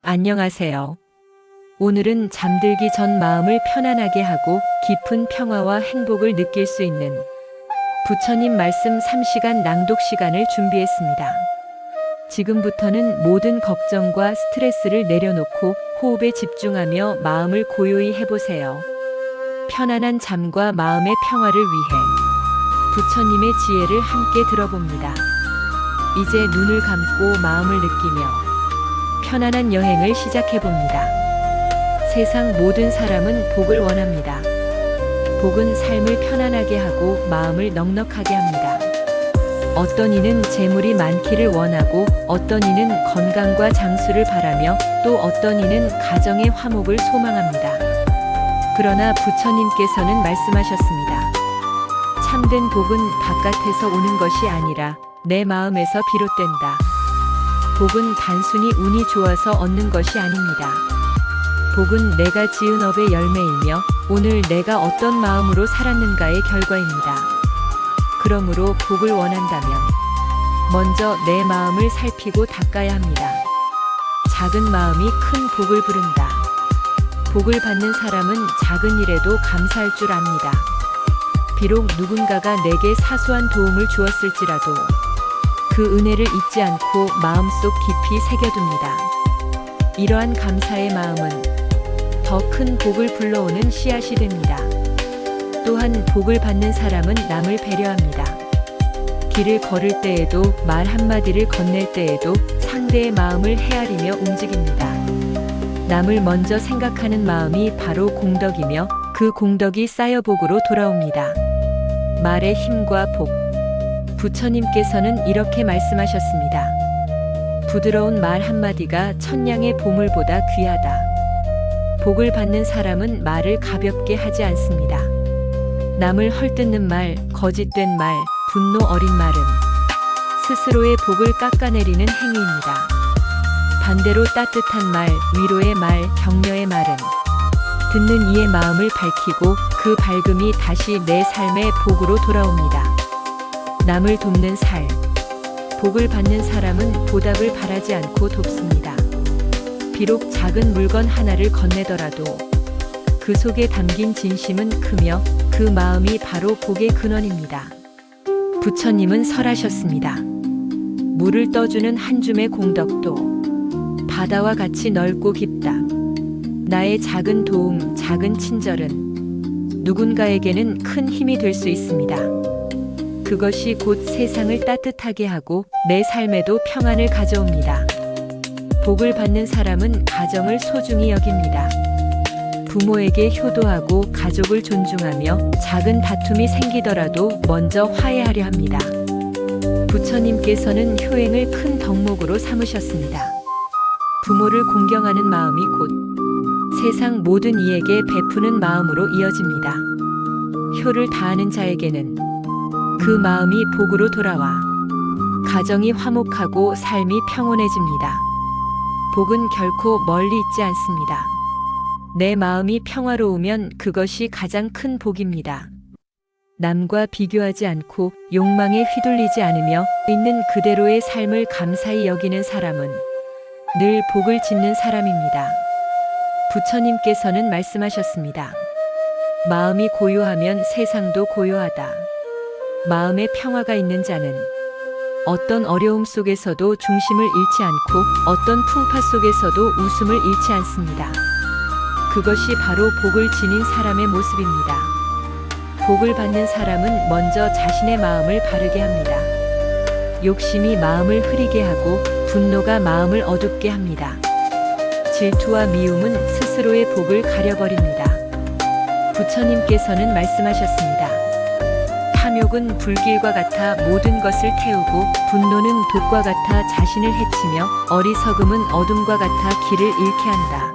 안녕하세요. 오늘은 잠들기 전 마음을 편안하게 하고 깊은 평화와 행복을 느낄 수 있는 부처님 말씀 3시간 낭독 시간을 준비했습니다. 지금부터는 모든 걱정과 스트레스를 내려놓고 호흡에 집중하며 마음을 고요히 해보세요. 편안한 잠과 마음의 평화를 위해 부처님의 지혜를 함께 들어봅니다. 이제 눈을 감고 마음을 느끼며 편안한 여행을 시작해봅니다. 세상 모든 사람은 복을 원합니다. 복은 삶을 편안하게 하고 마음을 넉넉하게 합니다. 어떤 이는 재물이 많기를 원하고 어떤 이는 건강과 장수를 바라며 또 어떤 이는 가정의 화목을 소망합니다. 그러나 부처님께서는 말씀하셨습니다. 참된 복은 바깥에서 오는 것이 아니라 내 마음에서 비롯된다. 복은 단순히 운이 좋아서 얻는 것이 아닙니다. 복은 내가 지은 업의 열매이며 오늘 내가 어떤 마음으로 살았는가의 결과입니다. 그러므로 복을 원한다면 먼저 내 마음을 살피고 닦아야 합니다. 작은 마음이 큰 복을 부른다. 복을 받는 사람은 작은 일에도 감사할 줄 압니다. 비록 누군가가 내게 사소한 도움을 주었을지라도 그 은혜를 잊지 않고 마음속 깊이 새겨둡니다. 이러한 감사의 마음은 더 큰 복을 불러오는 씨앗이 됩니다. 또한 복을 받는 사람은 남을 배려합니다. 길을 걸을 때에도 말 한마디를 건넬 때에도 상대의 마음을 헤아리며 움직입니다. 남을 먼저 생각하는 마음이 바로 공덕이며 그 공덕이 쌓여 복으로 돌아옵니다. 말의 힘과 복. 부처님께서는 이렇게 말씀하셨습니다. 부드러운 말 한마디가 천냥의 보물보다 귀하다. 복을 받는 사람은 말을 가볍게 하지 않습니다. 남을 헐뜯는 말, 거짓된 말, 분노 어린 말은 스스로의 복을 깎아내리는 행위입니다. 반대로 따뜻한 말, 위로의 말, 격려의 말은 듣는 이의 마음을 밝히고 그 밝음이 다시 내 삶의 복으로 돌아옵니다. 남을 돕는 살. 복을 받는 사람은 보답을 바라지 않고 돕습니다. 비록 작은 물건 하나를 건네더라도 그 속에 담긴 진심은 크며 그 마음이 바로 복의 근원입니다. 부처님은 설하셨습니다. 물을 떠주는 한 줌의 공덕도 바다와 같이 넓고 깊다. 나의 작은 도움, 작은 친절은 누군가에게는 큰 힘이 될 수 있습니다. 그것이 곧 세상을 따뜻하게 하고 내 삶에도 평안을 가져옵니다. 복을 받는 사람은 가정을 소중히 여깁니다. 부모에게 효도하고 가족을 존중하며 작은 다툼이 생기더라도 먼저 화해하려 합니다. 부처님께서는 효행을 큰 덕목으로 삼으셨습니다. 부모를 공경하는 마음이 곧 세상 모든 이에게 베푸는 마음으로 이어집니다. 효를 다하는 자에게는 그 마음이 복으로 돌아와 가정이 화목하고 삶이 평온해집니다. 복은 결코 멀리 있지 않습니다. 내 마음이 평화로우면 그것이 가장 큰 복입니다. 남과 비교하지 않고 욕망에 휘둘리지 않으며 있는 그대로의 삶을 감사히 여기는 사람은 늘 복을 짓는 사람입니다. 부처님께서는 말씀하셨습니다. 마음이 고요하면 세상도 고요하다. 마음에 평화가 있는 자는 어떤 어려움 속에서도 중심을 잃지 않고 어떤 풍파 속에서도 웃음을 잃지 않습니다. 그것이 바로 복을 지닌 사람의 모습입니다. 복을 받는 사람은 먼저 자신의 마음을 바르게 합니다. 욕심이 마음을 흐리게 하고 분노가 마음을 어둡게 합니다. 질투와 미움은 스스로의 복을 가려버립니다. 부처님께서는 말씀하셨습니다. 탐욕은 불길과 같아 모든 것을 태우고 분노는 독과 같아 자신을 해치며 어리석음은 어둠과 같아 길을 잃게 한다.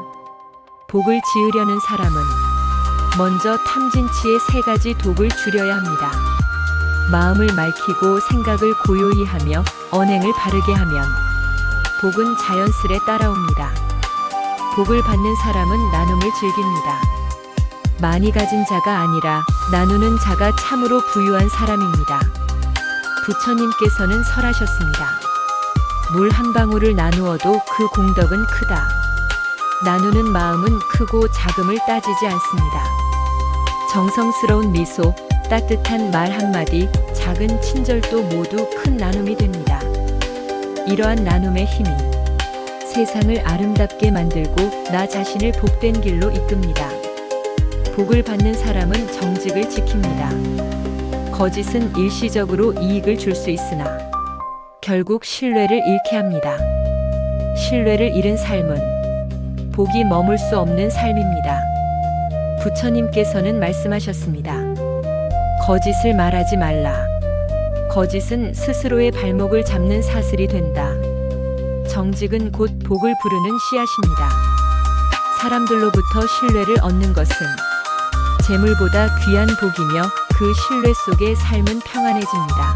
복을 지으려는 사람은 먼저 탐진치의 3가지 독을 줄여야 합니다. 마음을 맑히고 생각을 고요히 하며 언행을 바르게 하면 복은 자연스레 따라옵니다. 복을 받는 사람은 나눔을 즐깁니다. 많이 가진 자가 아니라 나누는 자가 참으로 부유한 사람입니다. 부처님께서는 설하셨습니다. 물 한 방울을 나누어도 그 공덕은 크다. 나누는 마음은 크고 작음을 따지지 않습니다. 정성스러운 미소, 따뜻한 말 한마디, 작은 친절도 모두 큰 나눔이 됩니다. 이러한 나눔의 힘이 세상을 아름답게 만들고 나 자신을 복된 길로 이끕니다. 복을 받는 사람은 정직을 지킵니다. 거짓은 일시적으로 이익을 줄 수 있으나 결국 신뢰를 잃게 합니다. 신뢰를 잃은 삶은 복이 머물 수 없는 삶입니다. 부처님께서는 말씀하셨습니다. 거짓을 말하지 말라. 거짓은 스스로의 발목을 잡는 사슬이 된다. 정직은 곧 복을 부르는 씨앗입니다. 사람들로부터 신뢰를 얻는 것은 재물보다 귀한 복이며 그 신뢰 속에 삶은 평안해집니다.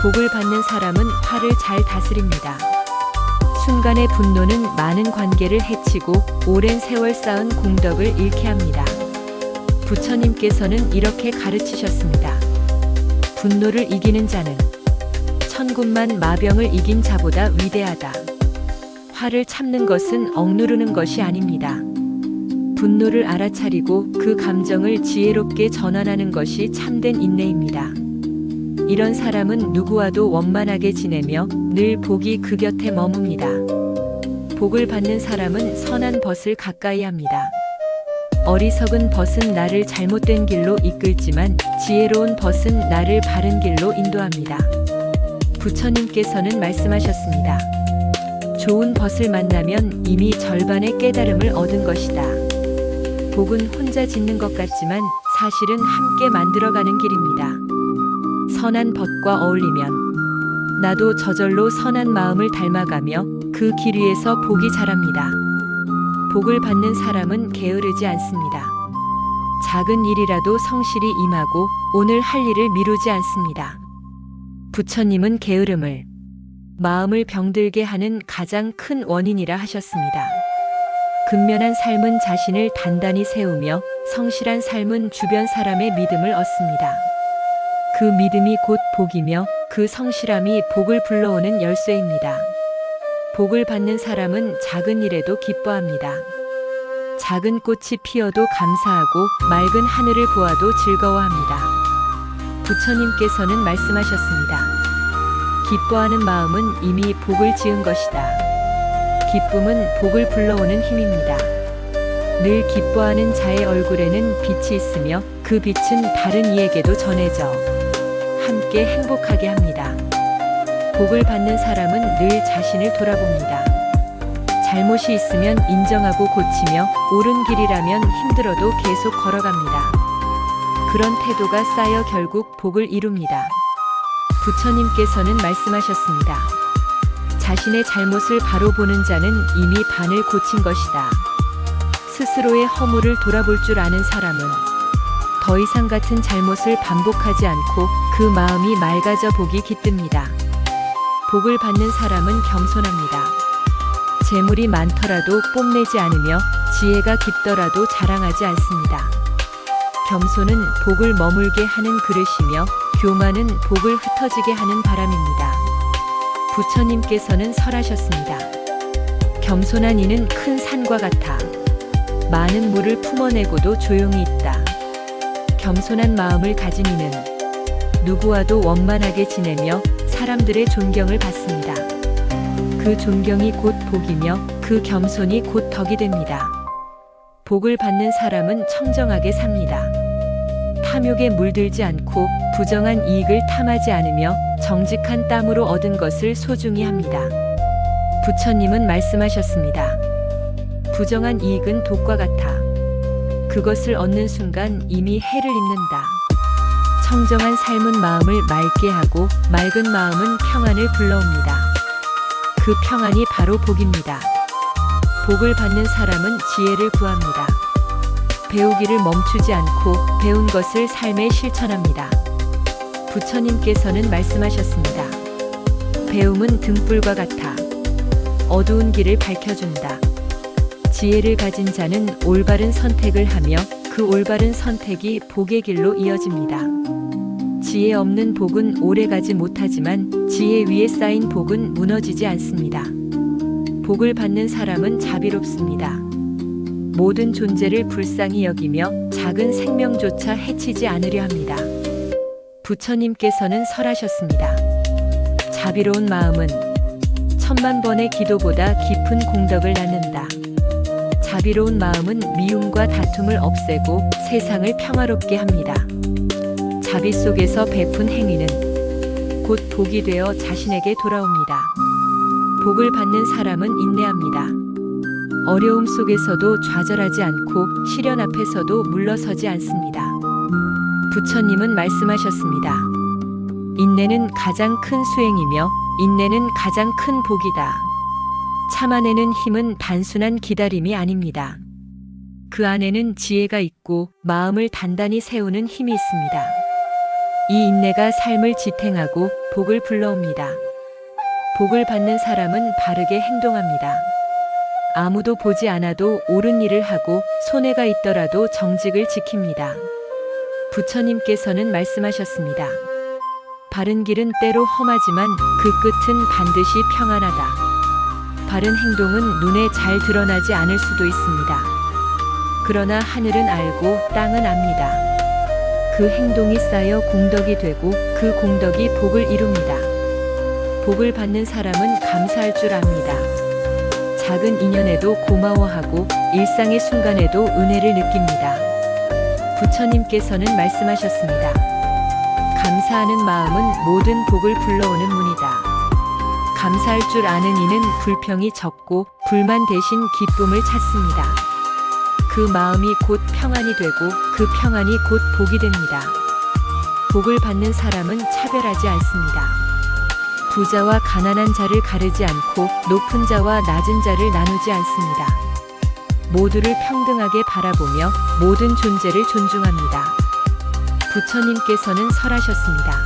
복을 받는 사람은 화를 잘 다스립니다. 순간의 분노는 많은 관계를 해치고 오랜 세월 쌓은 공덕을 잃게 합니다. 부처님께서는 이렇게 가르치셨습니다. 분노를 이기는 자는 천군만 마병을 이긴 자보다 위대하다. 화를 참는 것은 억누르는 것이 아닙니다. 분노를 알아차리고 그 감정을 지혜롭게 전환하는 것이 참된 인내입니다. 이런 사람은 누구와도 원만하게 지내며 늘 복이 그 곁에 머뭅니다. 복을 받는 사람은 선한 벗을 가까이 합니다. 어리석은 벗은 나를 잘못된 길로 이끌지만 지혜로운 벗은 나를 바른 길로 인도합니다. 부처님께서는 말씀하셨습니다. 좋은 벗을 만나면 이미 절반의 깨달음을 얻은 것이다. 복은 혼자 짓는 것 같지만 사실은 함께 만들어가는 길입니다. 선한 벗과 어울리면 나도 저절로 선한 마음을 닮아가며 그 길 위에서 복이 자랍니다. 복을 받는 사람은 게으르지 않습니다. 작은 일이라도 성실히 임하고 오늘 할 일을 미루지 않습니다. 부처님은 게으름을 마음을 병들게 하는 가장 큰 원인이라 하셨습니다. 근면한 삶은 자신을 단단히 세우며 성실한 삶은 주변 사람의 믿음을 얻습니다. 그 믿음이 곧 복이며 그 성실함이 복을 불러오는 열쇠입니다. 복을 받는 사람은 작은 일에도 기뻐합니다. 작은 꽃이 피어도 감사하고 맑은 하늘을 보아도 즐거워합니다. 부처님께서는 말씀하셨습니다. 기뻐하는 마음은 이미 복을 지은 것이다. 기쁨은 복을 불러오는 힘입니다. 늘 기뻐하는 자의 얼굴에는 빛이 있으며 그 빛은 다른 이에게도 전해져 함께 행복하게 합니다. 복을 받는 사람은 늘 자신을 돌아봅니다. 잘못이 있으면 인정하고 고치며 옳은 길이라면 힘들어도 계속 걸어갑니다. 그런 태도가 쌓여 결국 복을 이룹니다. 부처님께서는 말씀하셨습니다. 자신의 잘못을 바로 보는 자는 이미 반을 고친 것이다. 스스로의 허물을 돌아볼 줄 아는 사람은 더 이상 같은 잘못을 반복하지 않고 그 마음이 맑아져 복이 깃듭니다. 복을 받는 사람은 겸손합니다. 재물이 많더라도 뽐내지 않으며 지혜가 깊더라도 자랑하지 않습니다. 겸손은 복을 머물게 하는 그릇이며 교만은 복을 흩어지게 하는 바람입니다. 부처님께서는 설하셨습니다. 겸손한 이는 큰 산과 같아 많은 물을 품어내고도 조용히 있다. 겸손한 마음을 가진 이는 누구와도 원만하게 지내며 사람들의 존경을 받습니다. 그 존경이 곧 복이며 그 겸손이 곧 덕이 됩니다. 복을 받는 사람은 청정하게 삽니다. 탐욕에 물들지 않고 부정한 이익을 탐하지 않으며 정직한 땀으로 얻은 것을 소중히 합니다. 부처님은 말씀하셨습니다. 부정한 이익은 독과 같아 그것을 얻는 순간 이미 해를 입는다. 청정한 삶은 마음을 맑게 하고 맑은 마음은 평안을 불러옵니다. 그 평안이 바로 복입니다. 복을 받는 사람은 지혜를 구합니다. 배우기를 멈추지 않고 배운 것을 삶에 실천합니다. 부처님께서는 말씀하셨습니다. 배움은 등불과 같아 어두운 길을 밝혀준다. 지혜를 가진 자는 올바른 선택을 하며 그 올바른 선택이 복의 길로 이어집니다. 지혜 없는 복은 오래가지 못하지만 지혜 위에 쌓인 복은 무너지지 않습니다. 복을 받는 사람은 자비롭습니다. 모든 존재를 불쌍히 여기며 작은 생명조차 해치지 않으려 합니다. 부처님께서는 설하셨습니다. 자비로운 마음은 10,000,000번의 기도보다 깊은 공덕을 낳는다. 자비로운 마음은 미움과 다툼을 없애고 세상을 평화롭게 합니다. 자비 속에서 베푼 행위는 곧 복이 되어 자신에게 돌아옵니다. 복을 받는 사람은 인내합니다. 어려움 속에서도 좌절하지 않고 시련 앞에서도 물러서지 않습니다. 부처님은 말씀하셨습니다. 인내는 가장 큰 수행이며 인내는 가장 큰 복이다. 참아내는 힘은 단순한 기다림이 아닙니다. 그 안에는 지혜가 있고 마음을 단단히 세우는 힘이 있습니다. 이 인내가 삶을 지탱하고 복을 불러옵니다. 복을 받는 사람은 바르게 행동합니다. 아무도 보지 않아도 옳은 일을 하고 손해가 있더라도 정직을 지킵니다. 부처님께서는 말씀하셨습니다. 바른 길은 때로 험하지만 그 끝은 반드시 평안하다. 바른 행동은 눈에 잘 드러나지 않을 수도 있습니다. 그러나 하늘은 알고 땅은 압니다. 그 행동이 쌓여 공덕이 되고 그 공덕이 복을 이룹니다. 복을 받는 사람은 감사할 줄 압니다. 작은 인연에도 고마워하고 일상의 순간에도 은혜를 느낍니다. 부처님께서는 말씀하셨습니다. 감사하는 마음은 모든 복을 불러오는 문이다. 감사할 줄 아는 이는 불평이 적고 불만 대신 기쁨을 찾습니다. 그 마음이 곧 평안이 되고 그 평안이 곧 복이 됩니다. 복을 받는 사람은 차별하지 않습니다. 부자와 가난한 자를 가르지 않고 높은 자와 낮은 자를 나누지 않습니다. 모두를 평등하게 바라보며 모든 존재를 존중합니다. 부처님께서는 설하셨습니다.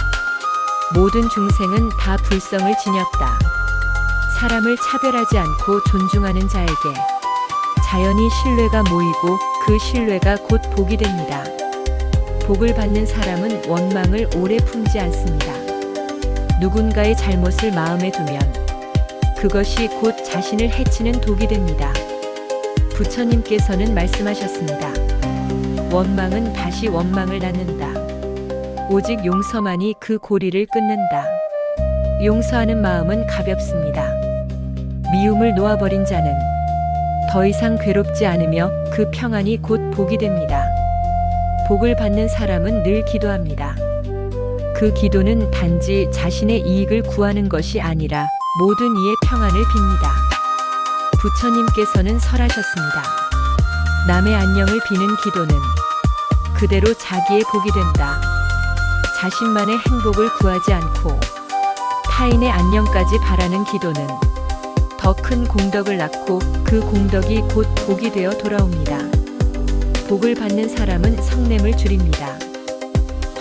모든 중생은 다 불성을 지녔다. 사람을 차별하지 않고 존중하는 자에게 자연히 신뢰가 모이고 그 신뢰가 곧 복이 됩니다. 복을 받는 사람은 원망을 오래 품지 않습니다. 누군가의 잘못을 마음에 두면 그것이 곧 자신을 해치는 독이 됩니다. 부처님께서는 말씀하셨습니다. 원망은 다시 원망을 낳는다. 오직 용서만이 그 고리를 끊는다. 용서하는 마음은 가볍습니다. 미움을 놓아버린 자는 더 이상 괴롭지 않으며 그 평안이 곧 복이 됩니다. 복을 받는 사람은 늘 기도합니다. 그 기도는 단지 자신의 이익을 구하는 것이 아니라 모든 이의 평안을 빕니다. 부처님께서는 설하셨습니다. 남의 안녕을 비는 기도는 그대로 자기의 복이 된다. 자신만의 행복을 구하지 않고 타인의 안녕까지 바라는 기도는 더 큰 공덕을 낳고 그 공덕이 곧 복이 되어 돌아옵니다. 복을 받는 사람은 성냄을 줄입니다.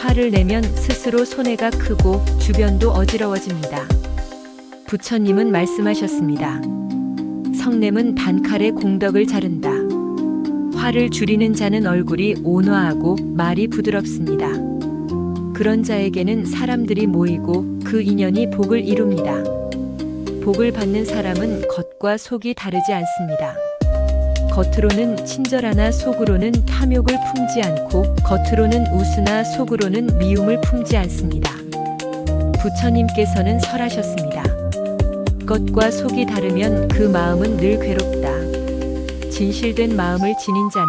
화를 내면 스스로 손해가 크고 주변도 어지러워집니다. 부처님은 말씀하셨습니다. 성냄은 단칼에 공덕을 자른다. 화를 줄이는 자는 얼굴이 온화하고 말이 부드럽습니다. 그런 자에게는 사람들이 모이고 그 인연이 복을 이룹니다. 복을 받는 사람은 겉과 속이 다르지 않습니다. 겉으로는 친절하나 속으로는 탐욕을 품지 않고 겉으로는 우스나 속으로는 미움을 품지 않습니다. 부처님께서는 설하셨습니다. 겉과 속이 다르면 그 마음은 늘 괴롭다. 진실된 마음을 지닌 자는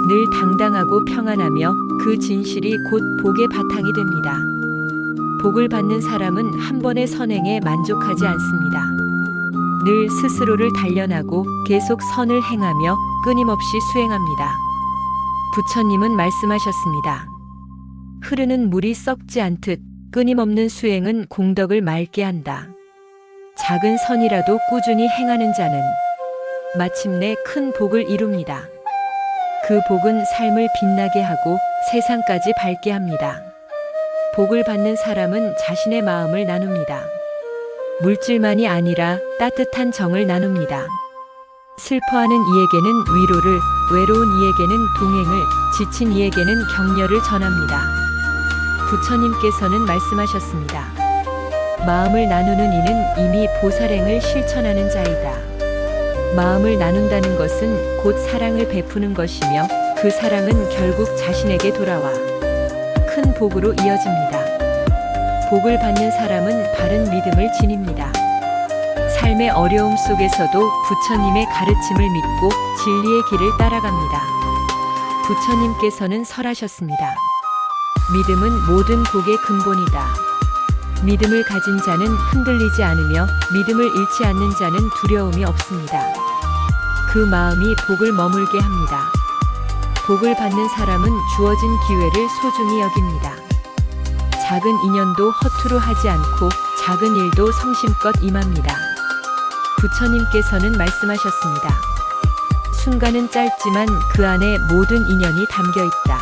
늘 당당하고 평안하며 그 진실이 곧 복의 바탕이 됩니다. 복을 받는 사람은 한 번의 선행에 만족하지 않습니다. 늘 스스로를 단련하고 계속 선을 행하며 끊임없이 수행합니다. 부처님은 말씀하셨습니다. 흐르는 물이 썩지 않듯 끊임없는 수행은 공덕을 맑게 한다. 작은 선이라도 꾸준히 행하는 자는 마침내 큰 복을 이룹니다. 그 복은 삶을 빛나게 하고 세상까지 밝게 합니다. 복을 받는 사람은 자신의 마음을 나눕니다. 물질만이 아니라 따뜻한 정을 나눕니다. 슬퍼하는 이에게는 위로를, 외로운 이에게는 동행을, 지친 이에게는 격려를 전합니다. 부처님께서는 말씀하셨습니다. 마음을 나누는 이는 이미 보살행을 실천하는 자이다. 마음을 나눈다는 것은 곧 사랑을 베푸는 것이며 그 사랑은 결국 자신에게 돌아와 큰 복으로 이어집니다. 복을 받는 사람은 바른 믿음을 지닙니다. 삶의 어려움 속에서도 부처님의 가르침을 믿고 진리의 길을 따라갑니다. 부처님께서는 설하셨습니다. 믿음은 모든 복의 근본이다. 믿음을 가진 자는 흔들리지 않으며 믿음을 잃지 않는 자는 두려움이 없습니다. 그 마음이 복을 머물게 합니다. 복을 받는 사람은 주어진 기회를 소중히 여깁니다. 작은 인연도 허투루 하지 않고 작은 일도 성심껏 임합니다. 부처님께서는 말씀하셨습니다. 순간은 짧지만 그 안에 모든 인연이 담겨 있다.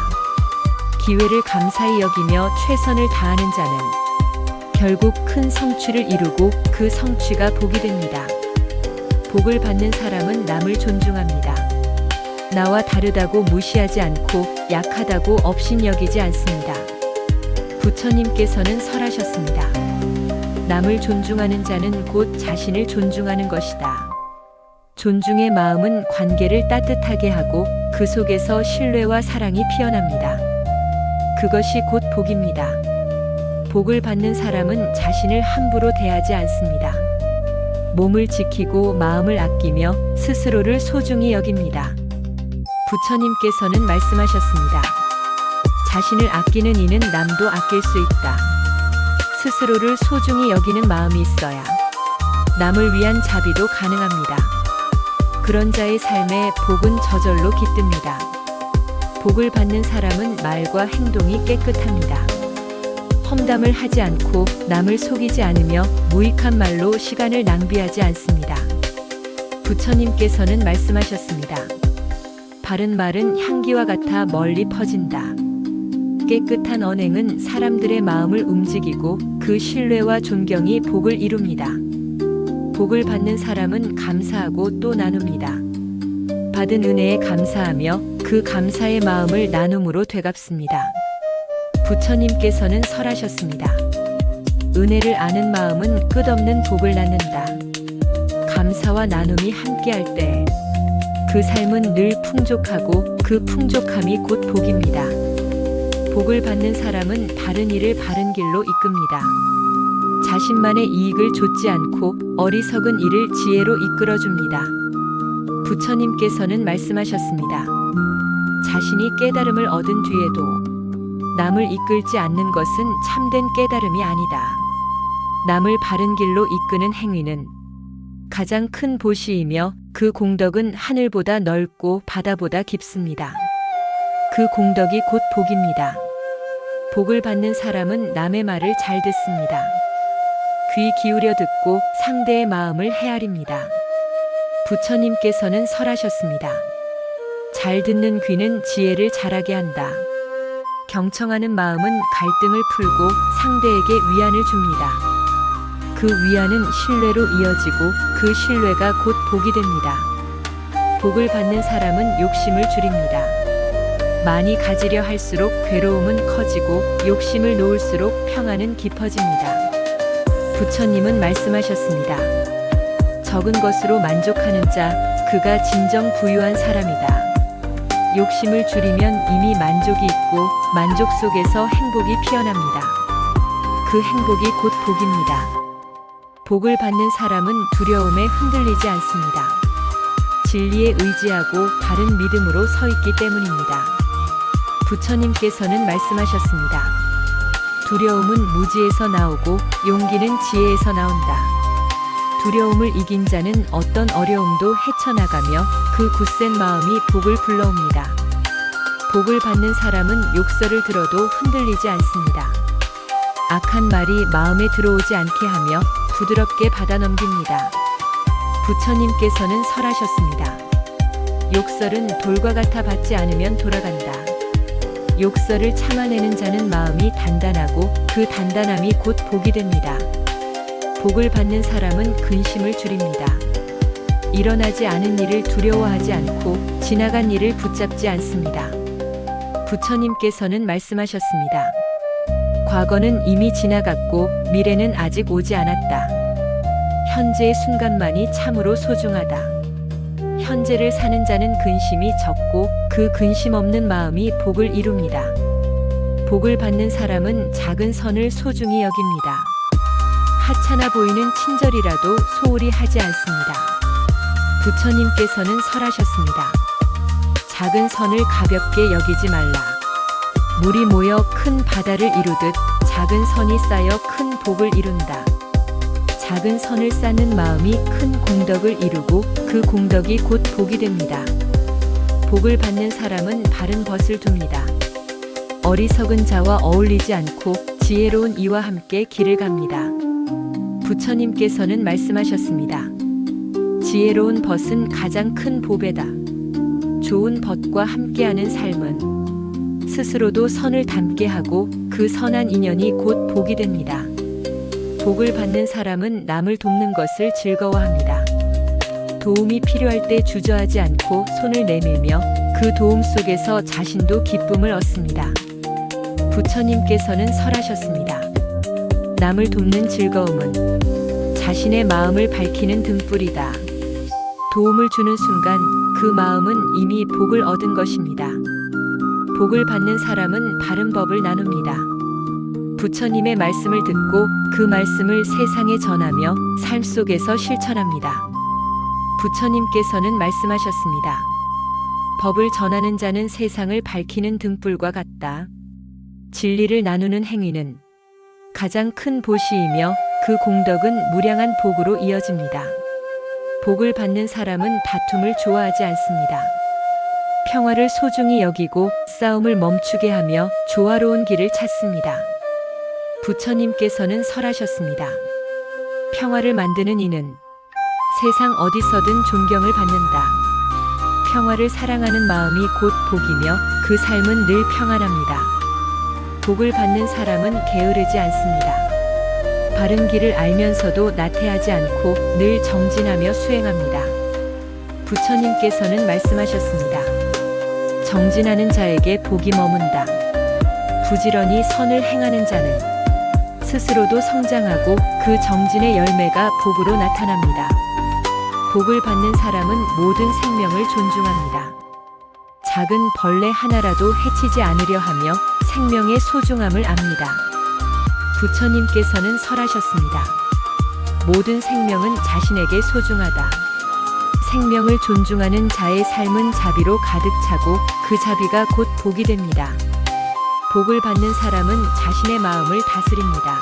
기회를 감사히 여기며 최선을 다하는 자는 결국 큰 성취를 이루고 그 성취가 복이 됩니다. 복을 받는 사람은 남을 존중합니다. 나와 다르다고 무시하지 않고 약하다고 업신여기지 않습니다. 부처님께서는 설하셨습니다. 남을 존중하는 자는 곧 자신을 존중하는 것이다. 존중의 마음은 관계를 따뜻하게 하고 그 속에서 신뢰와 사랑이 피어납니다. 그것이 곧 복입니다. 복을 받는 사람은 자신을 함부로 대하지 않습니다. 몸을 지키고 마음을 아끼며 스스로를 소중히 여깁니다. 부처님께서는 말씀하셨습니다. 자신을 아끼는 이는 남도 아낄 수 있다. 스스로를 소중히 여기는 마음이 있어야 남을 위한 자비도 가능합니다. 그런 자의 삶에 복은 저절로 깃듭니다. 복을 받는 사람은 말과 행동이 깨끗합니다. 험담을 하지 않고 남을 속이지 않으며 무익한 말로 시간을 낭비하지 않습니다. 부처님께서는 말씀하셨습니다. 바른 말은 향기와 같아 멀리 퍼진다. 깨끗한 언행은 사람들의 마음을 움직이고 그 신뢰와 존경이 복을 이룹니다. 복을 받는 사람은 감사하고 또 나눕니다. 받은 은혜에 감사하며 그 감사의 마음을 나눔으로 되갚습니다. 부처님께서는 설하셨습니다. 은혜를 아는 마음은 끝없는 복을 낳는다. 감사와 나눔이 함께할 때 그 삶은 늘 풍족하고 그 풍족함이 곧 복입니다. 복을 받는 사람은 바른 일을 바른 길로 이끕니다. 자신만의 이익을 좇지 않고 어리석은 일을 지혜로 이끌어줍니다. 부처님께서는 말씀하셨습니다. 자신이 깨달음을 얻은 뒤에도 남을 이끌지 않는 것은 참된 깨달음이 아니다. 남을 바른 길로 이끄는 행위는 가장 큰 보시이며 그 공덕은 하늘보다 넓고 바다보다 깊습니다. 그 공덕이 곧 복입니다. 복을 받는 사람은 남의 말을 잘 듣습니다. 귀 기울여 듣고 상대의 마음을 헤아립니다. 부처님께서는 설하셨습니다. 잘 듣는 귀는 지혜를 자라게 한다. 경청하는 마음은 갈등을 풀고 상대에게 위안을 줍니다. 그 위안은 신뢰로 이어지고 그 신뢰가 곧 복이 됩니다. 복을 받는 사람은 욕심을 줄입니다. 많이 가지려 할수록 괴로움은 커지고 욕심을 놓을수록 평안은 깊어집니다. 부처님은 말씀하셨습니다. 적은 것으로 만족하는 자, 그가 진정 부유한 사람이다. 욕심을 줄이면 이미 만족이 있고 만족 속에서 행복이 피어납니다. 그 행복이 곧 복입니다. 복을 받는 사람은 두려움에 흔들리지 않습니다. 진리에 의지하고 바른 믿음으로 서 있기 때문입니다. 부처님께서는 말씀하셨습니다. 두려움은 무지에서 나오고 용기는 지혜에서 나온다. 두려움을 이긴 자는 어떤 어려움도 헤쳐나가며 그 굳센 마음이 복을 불러옵니다. 복을 받는 사람은 욕설을 들어도 흔들리지 않습니다. 악한 말이 마음에 들어오지 않게 하며 부드럽게 받아넘깁니다. 부처님께서는 설하셨습니다. 욕설은 돌과 같아 받지 않으면 돌아간다. 욕설을 참아내는 자는 마음이 단단하고 그 단단함이 곧 복이 됩니다. 복을 받는 사람은 근심을 줄입니다. 일어나지 않은 일을 두려워하지 않고 지나간 일을 붙잡지 않습니다. 부처님께서는 말씀하셨습니다. 과거는 이미 지나갔고 미래는 아직 오지 않았다. 현재의 순간만이 참으로 소중하다. 현재를 사는 자는 근심이 적고 그 근심 없는 마음이 복을 이룹니다. 복을 받는 사람은 작은 선을 소중히 여깁니다. 하찮아 보이는 친절이라도 소홀히 하지 않습니다. 부처님께서는 설하셨습니다. 작은 선을 가볍게 여기지 말라. 물이 모여 큰 바다를 이루듯 작은 선이 쌓여 큰 복을 이룬다. 작은 선을 쌓는 마음이 큰 공덕을 이루고 그 공덕이 곧 복이 됩니다. 복을 받는 사람은 바른 벗을 둡니다. 어리석은 자와 어울리지 않고 지혜로운 이와 함께 길을 갑니다. 부처님께서는 말씀하셨습니다. 지혜로운 벗은 가장 큰 보배다. 좋은 벗과 함께하는 삶은 스스로도 선을 닮게 하고 그 선한 인연이 곧 복이 됩니다. 복을 받는 사람은 남을 돕는 것을 즐거워합니다. 도움이 필요할 때 주저하지 않고 손을 내밀며 그 도움 속에서 자신도 기쁨을 얻습니다. 부처님께서는 설하셨습니다. 남을 돕는 즐거움은 자신의 마음을 밝히는 등불이다. 도움을 주는 순간 그 마음은 이미 복을 얻은 것입니다. 복을 받는 사람은 바른 법을 나눕니다. 부처님의 말씀을 듣고 그 말씀을 세상에 전하며 삶 속에서 실천합니다. 부처님께서는 말씀하셨습니다. 법을 전하는 자는 세상을 밝히는 등불과 같다. 진리를 나누는 행위는 가장 큰 보시이며 그 공덕은 무량한 복으로 이어집니다. 복을 받는 사람은 다툼을 좋아하지 않습니다. 평화를 소중히 여기고 싸움을 멈추게 하며 조화로운 길을 찾습니다. 부처님께서는 설하셨습니다. 평화를 만드는 이는 세상 어디서든 존경을 받는다. 평화를 사랑하는 마음이 곧 복이며 그 삶은 늘 평안합니다. 복을 받는 사람은 게으르지 않습니다. 바른 길을 알면서도 나태하지 않고 늘 정진하며 수행합니다. 부처님께서는 말씀하셨습니다. 정진하는 자에게 복이 머문다. 부지런히 선을 행하는 자는 스스로도 성장하고 그 정진의 열매가 복으로 나타납니다. 복을 받는 사람은 모든 생명을 존중합니다. 작은 벌레 하나라도 해치지 않으려 하며 생명의 소중함을 압니다. 부처님께서는 설하셨습니다. 모든 생명은 자신에게 소중하다. 생명을 존중하는 자의 삶은 자비로 가득 차고 그 자비가 곧 복이 됩니다. 복을 받는 사람은 자신의 마음을 다스립니다.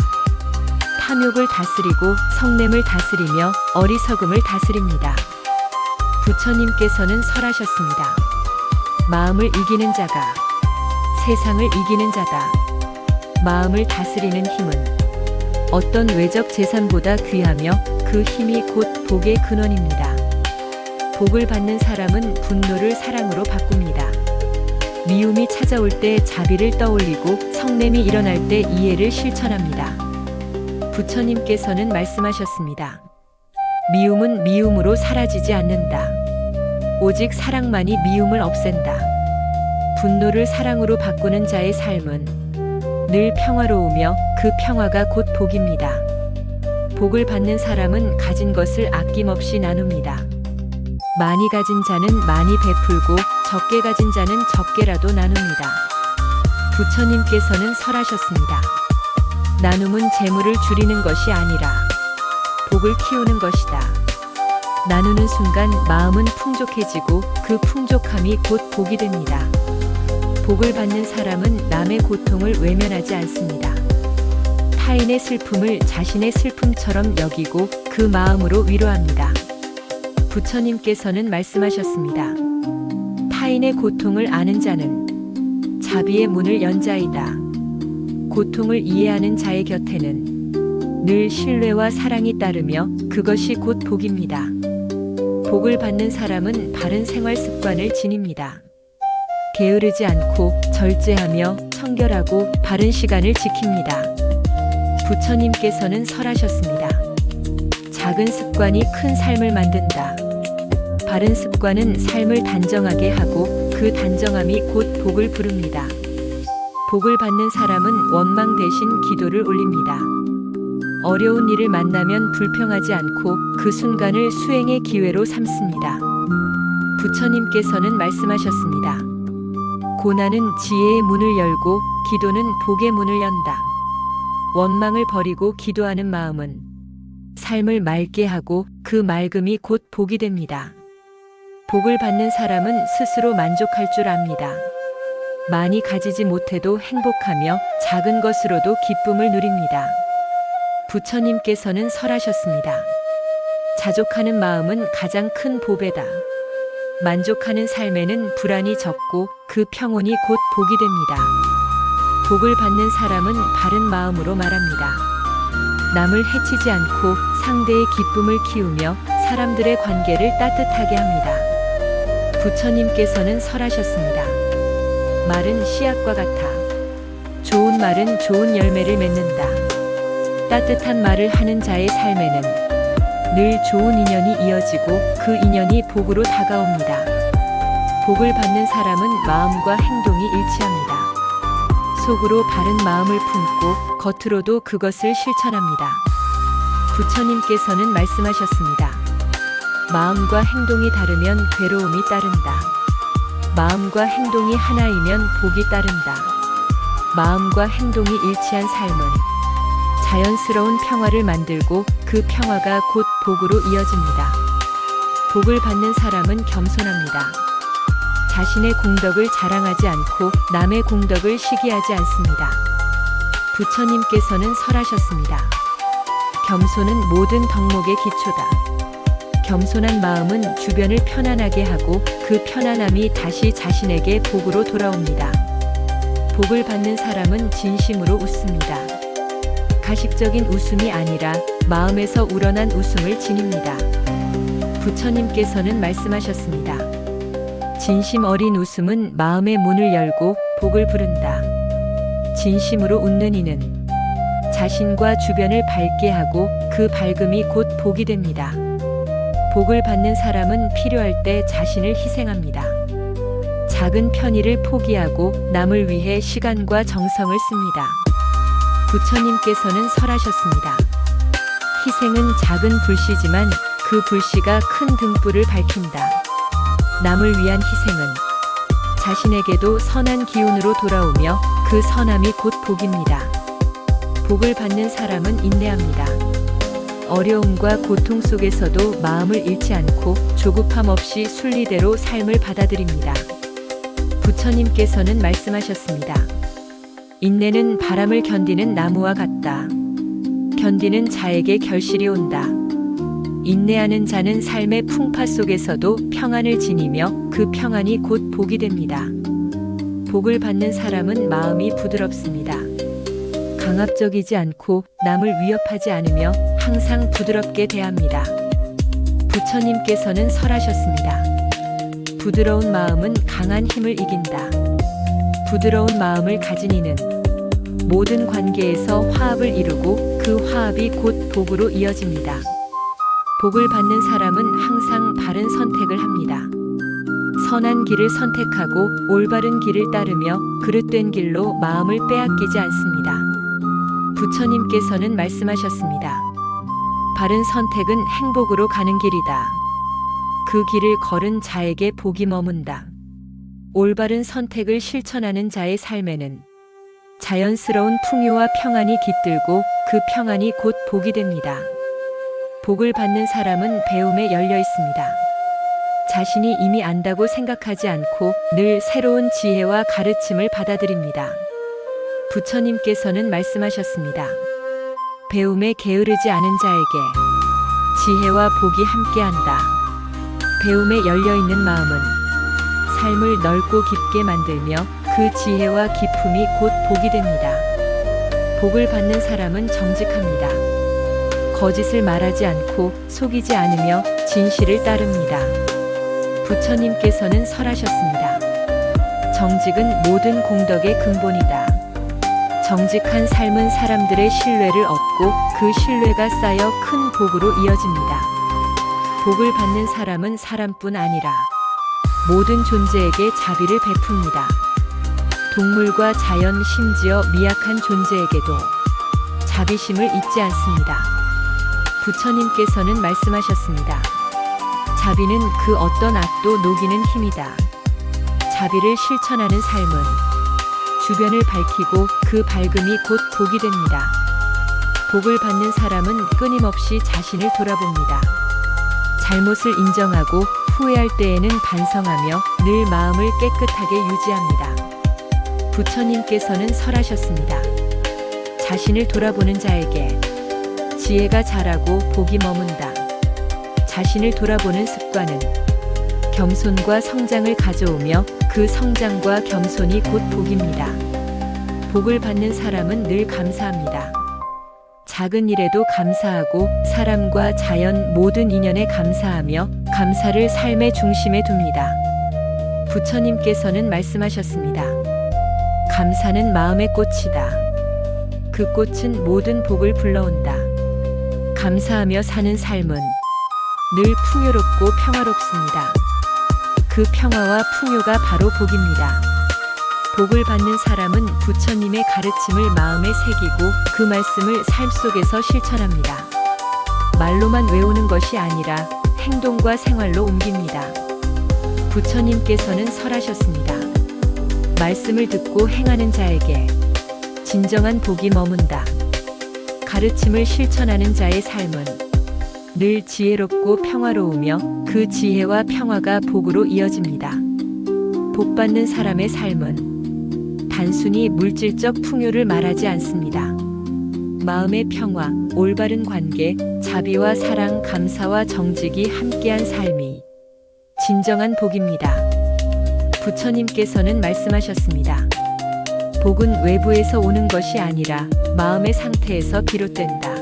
탐욕을 다스리고 성냄을 다스리며 어리석음을 다스립니다. 부처님께서는 설하셨습니다. 마음을 이기는 자가 세상을 이기는 자다. 마음을 다스리는 힘은 어떤 외적 재산보다 귀하며 그 힘이 곧 복의 근원입니다. 복을 받는 사람은 분노를 사랑으로 바꿉니다. 미움이 찾아올 때 자비를 떠올리고 성냄이 일어날 때 이해를 실천합니다. 부처님께서는 말씀하셨습니다. 미움은 미움으로 사라지지 않는다. 오직 사랑만이 미움을 없앤다. 분노를 사랑으로 바꾸는 자의 삶은 늘 평화로우며 그 평화가 곧 복입니다. 복을 받는 사람은 가진 것을 아낌없이 나눕니다. 많이 가진 자는 많이 베풀고 적게 가진 자는 적게라도 나눕니다. 부처님께서는 설하셨습니다. 나눔은 재물을 줄이는 것이 아니라 복을 키우는 것이다. 나누는 순간 마음은 풍족해지고 그 풍족함이 곧 복이 됩니다. 복을 받는 사람은 남의 고통을 외면하지 않습니다. 타인의 슬픔을 자신의 슬픔처럼 여기고 그 마음으로 위로합니다. 부처님께서는 말씀하셨습니다. 타인의 고통을 아는 자는 자비의 문을 연 자이다. 고통을 이해하는 자의 곁에는 늘 신뢰와 사랑이 따르며 그것이 곧 복입니다. 복을 받는 사람은 바른 생활 습관을 지닙니다. 게으르지 않고 절제하며 청결하고 바른 시간을 지킵니다. 부처님께서는 설하셨습니다. 작은 습관이 큰 삶을 만든다. 바른 습관은 삶을 단정하게 하고 그 단정함이 곧 복을 부릅니다. 복을 받는 사람은 원망 대신 기도를 올립니다. 어려운 일을 만나면 불평하지 않고 그 순간을 수행의 기회로 삼습니다. 부처님께서는 말씀하셨습니다. 고난은 지혜의 문을 열고 기도는 복의 문을 연다. 원망을 버리고 기도하는 마음은 삶을 맑게 하고 그 맑음이 곧 복이 됩니다. 복을 받는 사람은 스스로 만족할 줄 압니다. 많이 가지지 못해도 행복하며 작은 것으로도 기쁨을 누립니다. 부처님께서는 설하셨습니다. 자족하는 마음은 가장 큰 보배다. 만족하는 삶에는 불안이 적고 그 평온이 곧 복이 됩니다. 복을 받는 사람은 바른 마음으로 말합니다. 남을 해치지 않고 상대의 기쁨을 키우며 사람들의 관계를 따뜻하게 합니다. 부처님께서는 설하셨습니다. 말은 씨앗과 같아. 좋은 말은 좋은 열매를 맺는다. 따뜻한 말을 하는 자의 삶에는 늘 좋은 인연이 이어지고 그 인연이 복으로 다가옵니다. 복을 받는 사람은 마음과 행동이 일치합니다. 속으로 바른 마음을 품고 겉으로도 그것을 실천합니다. 부처님께서는 말씀하셨습니다. 마음과 행동이 다르면 괴로움이 따른다. 마음과 행동이 하나이면 복이 따른다. 마음과 행동이 일치한 삶은 자연스러운 평화를 만들고 그 평화가 곧 복으로 이어집니다. 복을 받는 사람은 겸손합니다. 자신의 공덕을 자랑하지 않고 남의 공덕을 시기하지 않습니다. 부처님께서는 설하셨습니다. 겸손은 모든 덕목의 기초다. 겸손한 마음은 주변을 편안하게 하고 그 편안함이 다시 자신에게 복으로 돌아옵니다. 복을 받는 사람은 진심으로 웃습니다. 가식적인 웃음이 아니라 마음에서 우러난 웃음을 지닙니다. 부처님께서는 말씀하셨습니다. 진심 어린 웃음은 마음의 문을 열고 복을 부른다. 진심으로 웃는 이는 자신과 주변을 밝게 하고 그 밝음이 곧 복이 됩니다. 복을 받는 사람은 필요할 때 자신을 희생합니다. 작은 편의를 포기하고 남을 위해 시간과 정성을 씁니다. 부처님께서는 설하셨습니다. 희생은 작은 불씨지만 그 불씨가 큰 등불을 밝힌다. 남을 위한 희생은 자신에게도 선한 기운으로 돌아오며 그 선함이 곧 복입니다. 복을 받는 사람은 인내합니다. 어려움과 고통 속에서도 마음을 잃지 않고 조급함 없이 순리대로 삶을 받아들입니다. 부처님께서는 말씀하셨습니다. 인내는 바람을 견디는 나무와 같다. 견디는 자에게 결실이 온다. 인내하는 자는 삶의 풍파 속에서도 평안을 지니며 그 평안이 곧 복이 됩니다. 복을 받는 사람은 마음이 부드럽습니다. 강압적이지 않고 남을 위협하지 않으며 항상 부드럽게 대합니다. 부처님께서는 설하셨습니다. 부드러운 마음은 강한 힘을 이긴다. 부드러운 마음을 가진 이는 모든 관계에서 화합을 이루고 그 화합이 곧 복으로 이어집니다. 복을 받는 사람은 항상 바른 선택을 합니다. 선한 길을 선택하고 올바른 길을 따르며 그릇된 길로 마음을 빼앗기지 않습니다. 부처님께서는 말씀하셨습니다. 바른 선택은 행복으로 가는 길이다. 그 길을 걸은 자에게 복이 머문다. 올바른 선택을 실천하는 자의 삶에는 자연스러운 풍요와 평안이 깃들고 그 평안이 곧 복이 됩니다. 복을 받는 사람은 배움에 열려 있습니다. 자신이 이미 안다고 생각하지 않고 늘 새로운 지혜와 가르침을 받아들입니다. 부처님께서는 말씀하셨습니다. 배움에 게으르지 않은 자에게 지혜와 복이 함께한다. 배움에 열려있는 마음은 삶을 넓고 깊게 만들며 그 지혜와 기품이 곧 복이 됩니다. 복을 받는 사람은 정직합니다. 거짓을 말하지 않고 속이지 않으며 진실을 따릅니다. 부처님께서는 설하셨습니다. 정직은 모든 공덕의 근본이다. 정직한 삶은 사람들의 신뢰를 얻고 그 신뢰가 쌓여 큰 복으로 이어집니다. 복을 받는 사람은 사람뿐 아니라 모든 존재에게 자비를 베풉니다. 동물과 자연 심지어 미약한 존재에게도 자비심을 잊지 않습니다. 부처님께서는 말씀하셨습니다. 자비는 그 어떤 악도 녹이는 힘이다. 자비를 실천하는 삶은 주변을 밝히고 그 밝음이 곧 복이 됩니다. 복을 받는 사람은 끊임없이 자신을 돌아봅니다. 잘못을 인정하고 후회할 때에는 반성하며 늘 마음을 깨끗하게 유지합니다. 부처님께서는 설하셨습니다. 자신을 돌아보는 자에게 지혜가 자라고 복이 머문다. 자신을 돌아보는 습관은 겸손과 성장을 가져오며 그 성장과 겸손이 곧 복입니다. 복을 받는 사람은 늘 감사합니다. 작은 일에도 감사하고 사람과 자연 모든 인연에 감사하며 감사를 삶의 중심에 둡니다. 부처님께서는 말씀하셨습니다. 감사는 마음의 꽃이다. 그 꽃은 모든 복을 불러온다. 감사하며 사는 삶은 늘 풍요롭고 평화롭습니다. 그 평화와 풍요가 바로 복입니다. 복을 받는 사람은 부처님의 가르침을 마음에 새기고 그 말씀을 삶 속에서 실천합니다. 말로만 외우는 것이 아니라 행동과 생활로 옮깁니다. 부처님께서는 설하셨습니다. 말씀을 듣고 행하는 자에게 진정한 복이 머문다. 가르침을 실천하는 자의 삶은 늘 지혜롭고 평화로우며 그 지혜와 평화가 복으로 이어집니다. 복 받는 사람의 삶은 단순히 물질적 풍요를 말하지 않습니다. 마음의 평화, 올바른 관계, 자비와 사랑, 감사와 정직이 함께한 삶이 진정한 복입니다. 부처님께서는 말씀하셨습니다. 복은 외부에서 오는 것이 아니라 마음의 상태에서 비롯된다.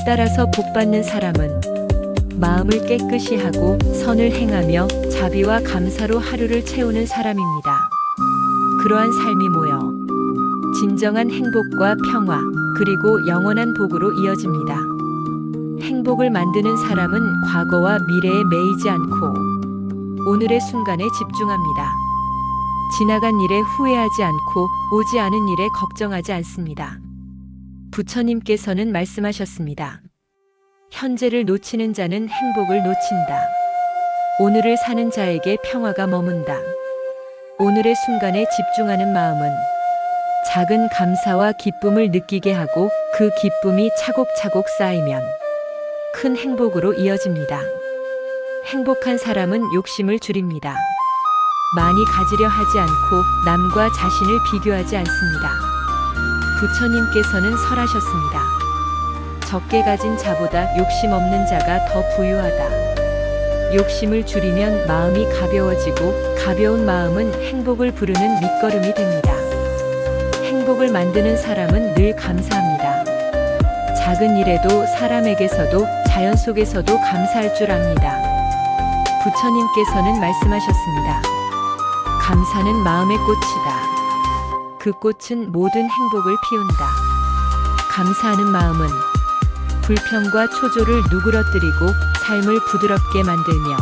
따라서 복 받는 사람은 마음을 깨끗이 하고 선을 행하며 자비와 감사로 하루를 채우는 사람입니다. 그러한 삶이 모여 진정한 행복과 평화 그리고 영원한 복으로 이어집니다. 행복을 만드는 사람은 과거와 미래에 매이지 않고 오늘의 순간에 집중합니다. 지나간 일에 후회하지 않고 오지 않은 일에 걱정하지 않습니다. 부처님께서는 말씀하셨습니다. 현재를 놓치는 자는 행복을 놓친다. 오늘을 사는 자에게 평화가 머문다. 오늘의 순간에 집중하는 마음은 작은 감사와 기쁨을 느끼게 하고 그 기쁨이 차곡차곡 쌓이면 큰 행복으로 이어집니다. 행복한 사람은 욕심을 줄입니다. 많이 가지려 하지 않고 남과 자신을 비교하지 않습니다. 부처님께서는 설하셨습니다. 적게 가진 자보다 욕심 없는 자가 더 부유하다. 욕심을 줄이면 마음이 가벼워지고 가벼운 마음은 행복을 부르는 밑거름이 됩니다. 행복을 만드는 사람은 늘 감사합니다. 작은 일에도 사람에게서도 자연 속에서도 감사할 줄 압니다. 부처님께서는 말씀하셨습니다. 감사는 마음의 꽃이다. 그 꽃은 모든 행복을 피운다. 감사하는 마음은 불평과 초조를 누그러뜨리고 삶을 부드럽게 만들며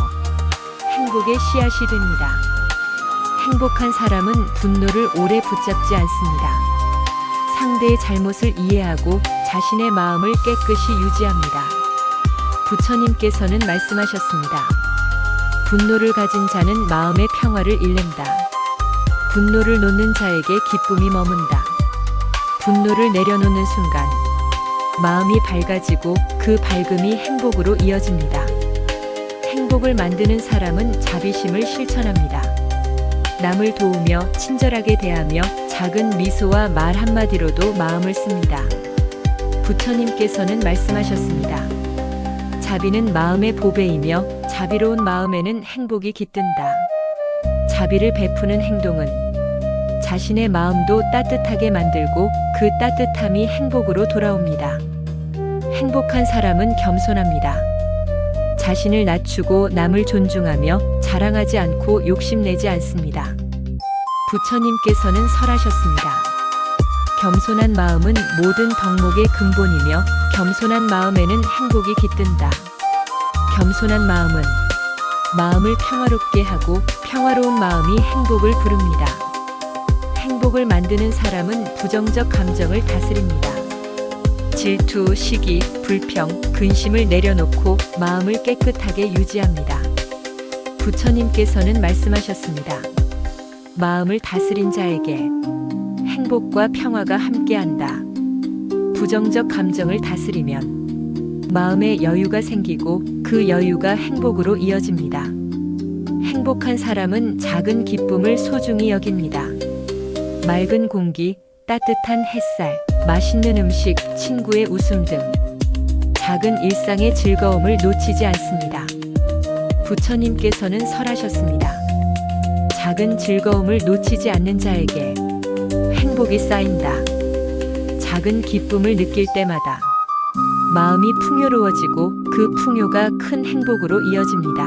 행복의 씨앗이 됩니다. 행복한 사람은 분노를 오래 붙잡지 않습니다. 상대의 잘못을 이해하고 자신의 마음을 깨끗이 유지합니다. 부처님께서는 말씀하셨습니다. 분노를 가진 자는 마음의 평화를 잃는다. 분노를 놓는 자에게 기쁨이 머문다. 분노를 내려놓는 순간 마음이 밝아지고 그 밝음이 행복으로 이어집니다. 행복을 만드는 사람은 자비심을 실천합니다. 남을 도우며 친절하게 대하며 작은 미소와 말 한마디로도 마음을 씁니다. 부처님께서는 말씀하셨습니다. 자비는 마음의 보배이며 자비로운 마음에는 행복이 깃든다. 자비를 베푸는 행동은 자신의 마음도 따뜻하게 만들고 그 따뜻함이 행복으로 돌아옵니다. 행복한 사람은 겸손합니다. 자신을 낮추고 남을 존중하며 자랑하지 않고 욕심내지 않습니다. 부처님께서는 설하셨습니다. 겸손한 마음은 모든 덕목의 근본이며 겸손한 마음에는 행복이 깃든다. 겸손한 마음은 마음을 평화롭게 하고 평화로운 마음이 행복을 부릅니다. 행복을 만드는 사람은 부정적 감정을 다스립니다. 질투, 시기, 불평, 근심을 내려놓고 마음을 깨끗하게 유지합니다. 부처님께서는 말씀하셨습니다. 마음을 다스린 자에게 행복과 평화가 함께한다. 부정적 감정을 다스리면 마음에 여유가 생기고 그 여유가 행복으로 이어집니다. 행복한 사람은 작은 기쁨을 소중히 여깁니다. 맑은 공기, 따뜻한 햇살, 맛있는 음식, 친구의 웃음 등 작은 일상의 즐거움을 놓치지 않습니다. 부처님께서는 설하셨습니다. 작은 즐거움을 놓치지 않는 자에게 행복이 쌓인다. 작은 기쁨을 느낄 때마다 마음이 풍요로워지고 그 풍요가 큰 행복으로 이어집니다.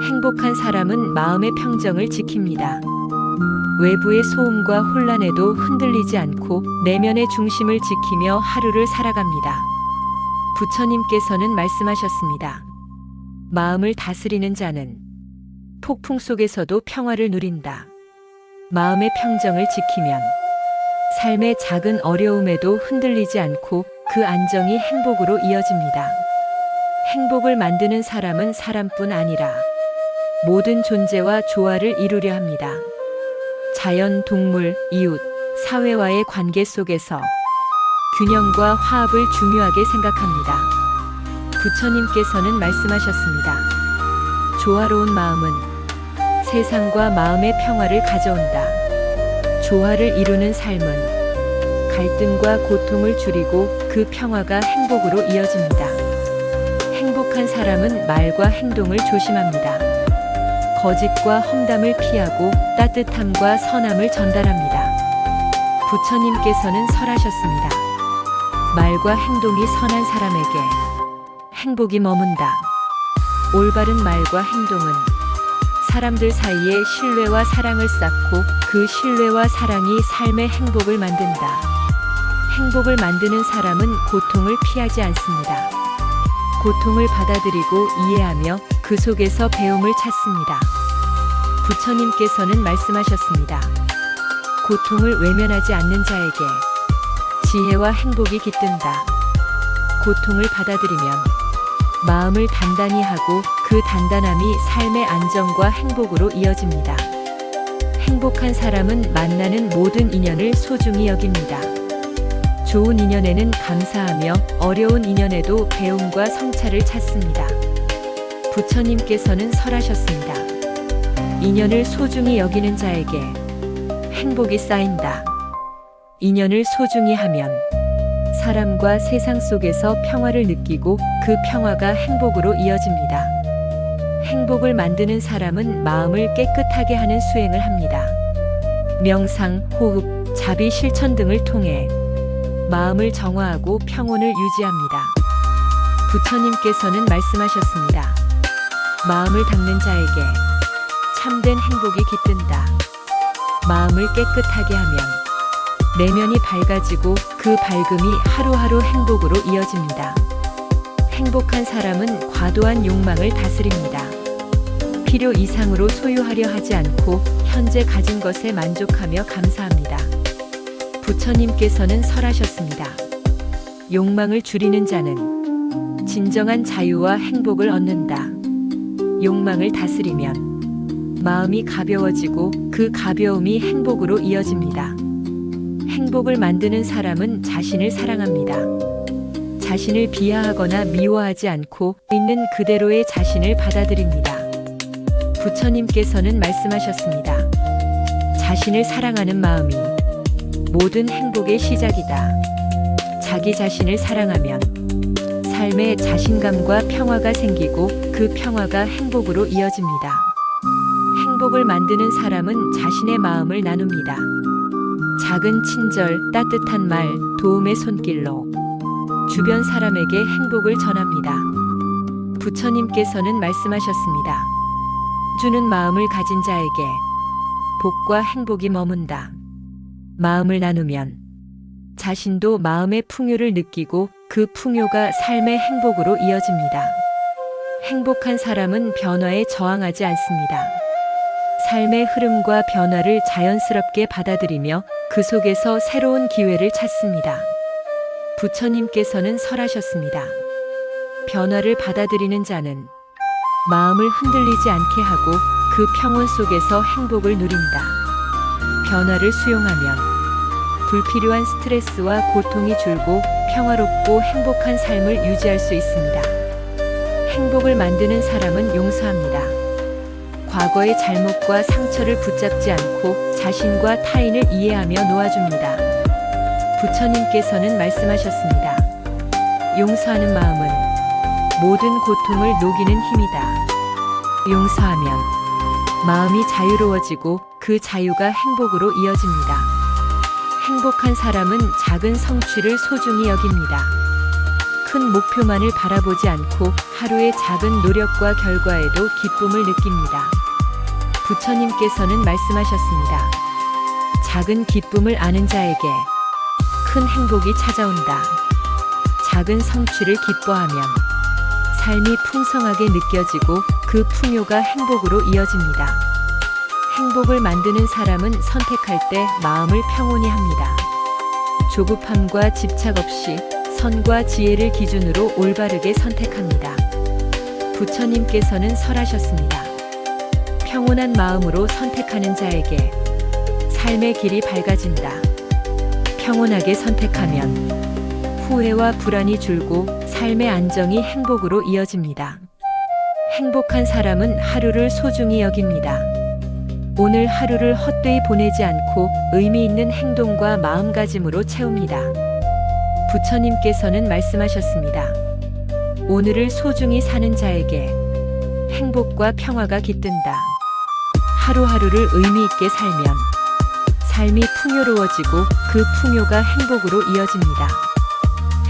행복한 사람은 마음의 평정을 지킵니다. 외부의 소음과 혼란에도 흔들리지 않고 내면의 중심을 지키며 하루를 살아갑니다. 부처님께서는 말씀하셨습니다. 마음을 다스리는 자는 폭풍 속에서도 평화를 누린다. 마음의 평정을 지키면 삶의 작은 어려움에도 흔들리지 않고 그 안정이 행복으로 이어집니다. 행복을 만드는 사람은 사람뿐 아니라 모든 존재와 조화를 이루려 합니다. 자연, 동물, 이웃, 사회와의 관계 속에서 균형과 화합을 중요하게 생각합니다. 부처님께서는 말씀하셨습니다. 조화로운 마음은 세상과 마음의 평화를 가져온다. 조화를 이루는 삶은 갈등과 고통을 줄이고 그 평화가 행복으로 이어집니다. 행복한 사람은 말과 행동을 조심합니다. 거짓과 험담을 피하고 따뜻함과 선함을 전달합니다. 부처님께서는 설하셨습니다. 말과 행동이 선한 사람에게 행복이 머문다. 올바른 말과 행동은 사람들 사이에 신뢰와 사랑을 쌓고 그 신뢰와 사랑이 삶의 행복을 만든다. 행복을 만드는 사람은 고통을 피하지 않습니다. 고통을 받아들이고 이해하며 그 속에서 배움을 찾습니다. 부처님께서는 말씀하셨습니다. 고통을 외면하지 않는 자에게 지혜와 행복이 깃든다. 고통을 받아들이면 마음을 단단히 하고 그 단단함이 삶의 안정과 행복으로 이어집니다. 행복한 사람은 만나는 모든 인연을 소중히 여깁니다. 좋은 인연에는 감사하며 어려운 인연에도 배움과 성찰을 찾습니다. 부처님께서는 설하셨습니다. 인연을 소중히 여기는 자에게 행복이 쌓인다. 인연을 소중히 하면 사람과 세상 속에서 평화를 느끼고 그 평화가 행복으로 이어집니다. 행복을 만드는 사람은 마음을 깨끗하게 하는 수행을 합니다. 명상, 호흡, 자비 실천 등을 통해 마음을 정화하고 평온을 유지합니다. 부처님께서는 말씀하셨습니다. 마음을 닦는 자에게 참된 행복이 깃든다. 마음을 깨끗하게 하면 내면이 밝아지고 그 밝음이 하루하루 행복으로 이어집니다. 행복한 사람은 과도한 욕망을 다스립니다. 필요 이상으로 소유하려 하지 않고 현재 가진 것에 만족하며 감사합니다. 부처님께서는 설하셨습니다. 욕망을 줄이는 자는 진정한 자유와 행복을 얻는다. 욕망을 다스리면 마음이 가벼워지고 그 가벼움이 행복으로 이어집니다. 행복을 만드는 사람은 자신을 사랑합니다. 자신을 비하하거나 미워하지 않고 있는 그대로의 자신을 받아들입니다. 부처님께서는 말씀하셨습니다. 자신을 사랑하는 마음이 모든 행복의 시작이다. 자기 자신을 사랑하면 삶에 자신감과 평화가 생기고 그 평화가 행복으로 이어집니다. 행복을 만드는 사람은 자신의 마음을 나눕니다. 작은 친절, 따뜻한 말, 도움의 손길로 주변 사람에게 행복을 전합니다. 부처님께서는 말씀하셨습니다. 주는 마음을 가진 자에게 복과 행복이 머문다. 마음을 나누면 자신도 마음의 풍요를 느끼고 그 풍요가 삶의 행복으로 이어집니다. 행복한 사람은 변화에 저항하지 않습니다. 삶의 흐름과 변화를 자연스럽게 받아들이며 그 속에서 새로운 기회를 찾습니다. 부처님께서는 설하셨습니다. 변화를 받아들이는 자는 마음을 흔들리지 않게 하고 그 평온 속에서 행복을 누린다. 변화를 수용하면 불필요한 스트레스와 고통이 줄고 평화롭고 행복한 삶을 유지할 수 있습니다. 행복을 만드는 사람은 용서합니다. 과거의 잘못과 상처를 붙잡지 않고 자신과 타인을 이해하며 놓아줍니다. 부처님께서는 말씀하셨습니다. 용서하는 마음은 모든 고통을 녹이는 힘이다. 용서하면 마음이 자유로워지고 그 자유가 행복으로 이어집니다. 행복한 사람은 작은 성취를 소중히 여깁니다. 큰 목표만을 바라보지 않고 하루의 작은 노력과 결과에도 기쁨을 느낍니다. 부처님께서는 말씀하셨습니다. 작은 기쁨을 아는 자에게 큰 행복이 찾아온다. 작은 성취를 기뻐하면 삶이 풍성하게 느껴지고 그 풍요가 행복으로 이어집니다. 행복을 만드는 사람은 선택할 때 마음을 평온히 합니다. 조급함과 집착 없이 선과 지혜를 기준으로 올바르게 선택합니다. 부처님께서는 설하셨습니다. 평온한 마음으로 선택하는 자에게 삶의 길이 밝아진다. 평온하게 선택하면 후회와 불안이 줄고 삶의 안정이 행복으로 이어집니다. 행복한 사람은 하루를 소중히 여깁니다. 오늘 하루를 헛되이 보내지 않고 의미 있는 행동과 마음가짐으로 채웁니다. 부처님께서는 말씀하셨습니다. 오늘을 소중히 사는 자에게 행복과 평화가 깃든다. 하루하루를 의미 있게 살면 삶이 풍요로워지고 그 풍요가 행복으로 이어집니다.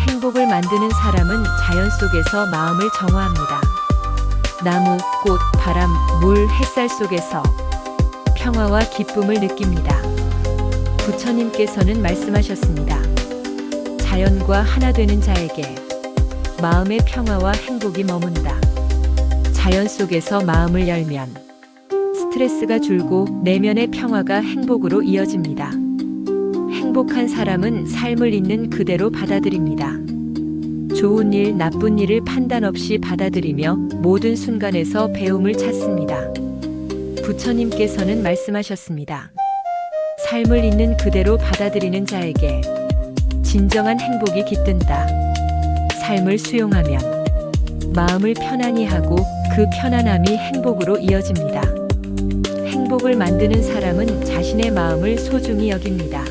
행복을 만드는 사람은 자연 속에서 마음을 정화합니다. 나무, 꽃, 바람, 물, 햇살 속에서 평화와 기쁨을 느낍니다. 부처님께서는 말씀하셨습니다. 자연과 하나 되는 자에게 마음의 평화와 행복이 머문다. 자연 속에서 마음을 열면 스트레스가 줄고 내면의 평화가 행복으로 이어집니다. 행복한 사람은 삶을 있는 그대로 받아들입니다. 좋은 일, 나쁜 일을 판단 없이 받아들이며 모든 순간에서 배움을 찾습니다. 부처님께서는 말씀하셨습니다. 삶을 있는 그대로 받아들이는 자에게 진정한 행복이 깃든다. 삶을 수용하면 마음을 편안히 하고 그 편안함이 행복으로 이어집니다. 행복을 만드는 사람은 자신의 마음을 소중히 여깁니다.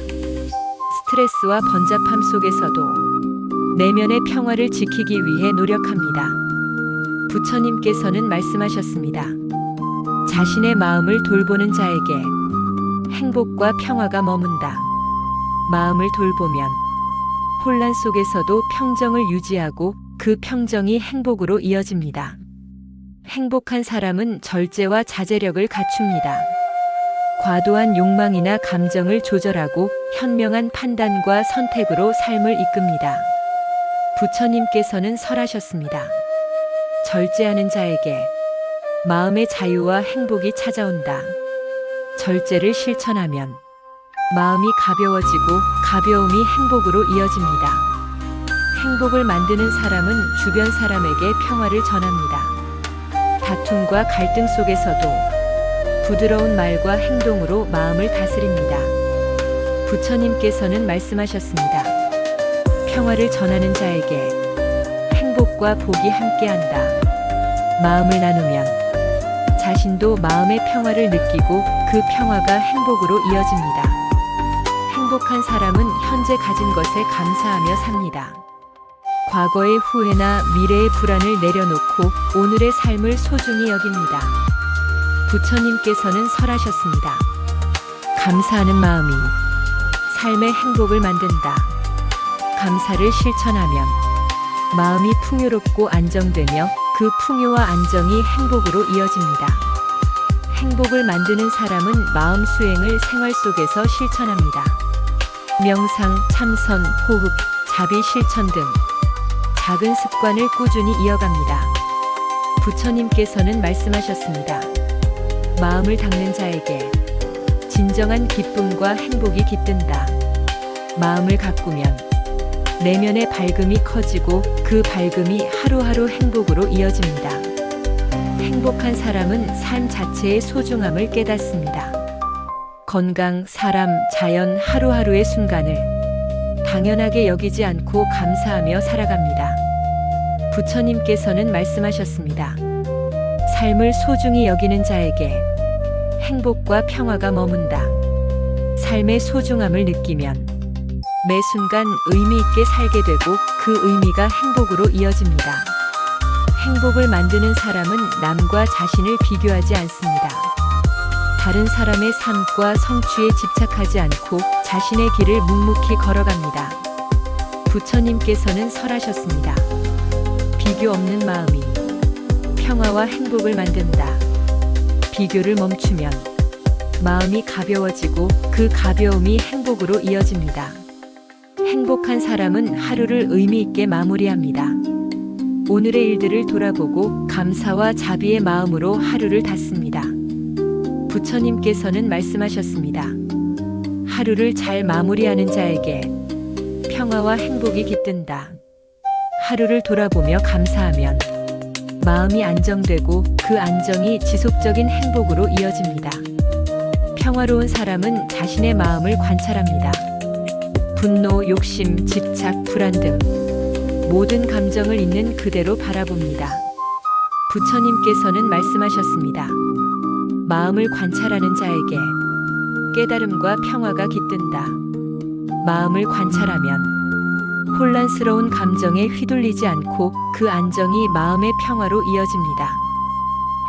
스트레스와 번잡함 속에서도 내면의 평화를 지키기 위해 노력합니다. 부처님께서는 말씀하셨습니다. 자신의 마음을 돌보는 자에게 행복과 평화가 머문다. 마음을 돌보면 혼란 속에서도 평정을 유지하고 그 평정이 행복으로 이어집니다. 행복한 사람은 절제와 자제력을 갖춥니다. 과도한 욕망이나 감정을 조절하고 현명한 판단과 선택으로 삶을 이끕니다. 부처님께서는 설하셨습니다. 절제하는 자에게 마음의 자유와 행복이 찾아온다. 절제를 실천하면 마음이 가벼워지고 가벼움이 행복으로 이어집니다. 행복을 만드는 사람은 주변 사람에게 평화를 전합니다. 다툼과 갈등 속에서도 부드러운 말과 행동으로 마음을 다스립니다. 부처님께서는 말씀하셨습니다. 평화를 전하는 자에게 행복과 복이 함께한다. 마음을 나누면 자신도 마음의 평화를 느끼고 그 평화가 행복으로 이어집니다. 행복한 사람은 현재 가진 것에 감사하며 삽니다. 과거의 후회나 미래의 불안을 내려놓고 오늘의 삶을 소중히 여깁니다. 부처님께서는 설하셨습니다. 감사하는 마음이 삶의 행복을 만든다. 감사를 실천하면 마음이 풍요롭고 안정되며 그 풍요와 안정이 행복으로 이어집니다. 행복을 만드는 사람은 마음 수행을 생활 속에서 실천합니다. 명상, 참선, 호흡, 자비 실천 등 작은 습관을 꾸준히 이어갑니다. 부처님께서는 말씀하셨습니다. 마음을 닦는 자에게 진정한 기쁨과 행복이 깃든다. 마음을 가꾸면 내면의 밝음이 커지고 그 밝음이 하루하루 행복으로 이어집니다. 행복한 사람은 삶 자체의 소중함을 깨닫습니다. 건강, 사람, 자연 하루하루의 순간을 당연하게 여기지 않고 감사하며 살아갑니다. 부처님께서는 말씀하셨습니다. 삶을 소중히 여기는 자에게 행복과 평화가 머문다. 삶의 소중함을 느끼면 매 순간 의미 있게 살게 되고 그 의미가 행복으로 이어집니다. 행복을 만드는 사람은 남과 자신을 비교하지 않습니다. 다른 사람의 삶과 성취에 집착하지 않고 자신의 길을 묵묵히 걸어갑니다. 부처님께서는 설하셨습니다. 비교 없는 마음이 평화와 행복을 만든다. 비교를 멈추면 마음이 가벼워지고 그 가벼움이 행복으로 이어집니다. 행복한 사람은 하루를 의미 있게 마무리합니다. 오늘의 일들을 돌아보고 감사와 자비의 마음으로 하루를 닫습니다. 부처님께서는 말씀하셨습니다. 하루를 잘 마무리하는 자에게 평화와 행복이 깃든다. 하루를 돌아보며 감사하면 마음이 안정되고 그 안정이 지속적인 행복으로 이어집니다. 평화로운 사람은 자신의 마음을 관찰합니다. 분노, 욕심, 집착, 불안 등 모든 감정을 있는 그대로 바라봅니다. 부처님께서는 말씀하셨습니다. 마음을 관찰하는 자에게 깨달음과 평화가 깃든다. 마음을 관찰하면 혼란스러운 감정에 휘둘리지 않고 그 안정이 마음의 평화로 이어집니다.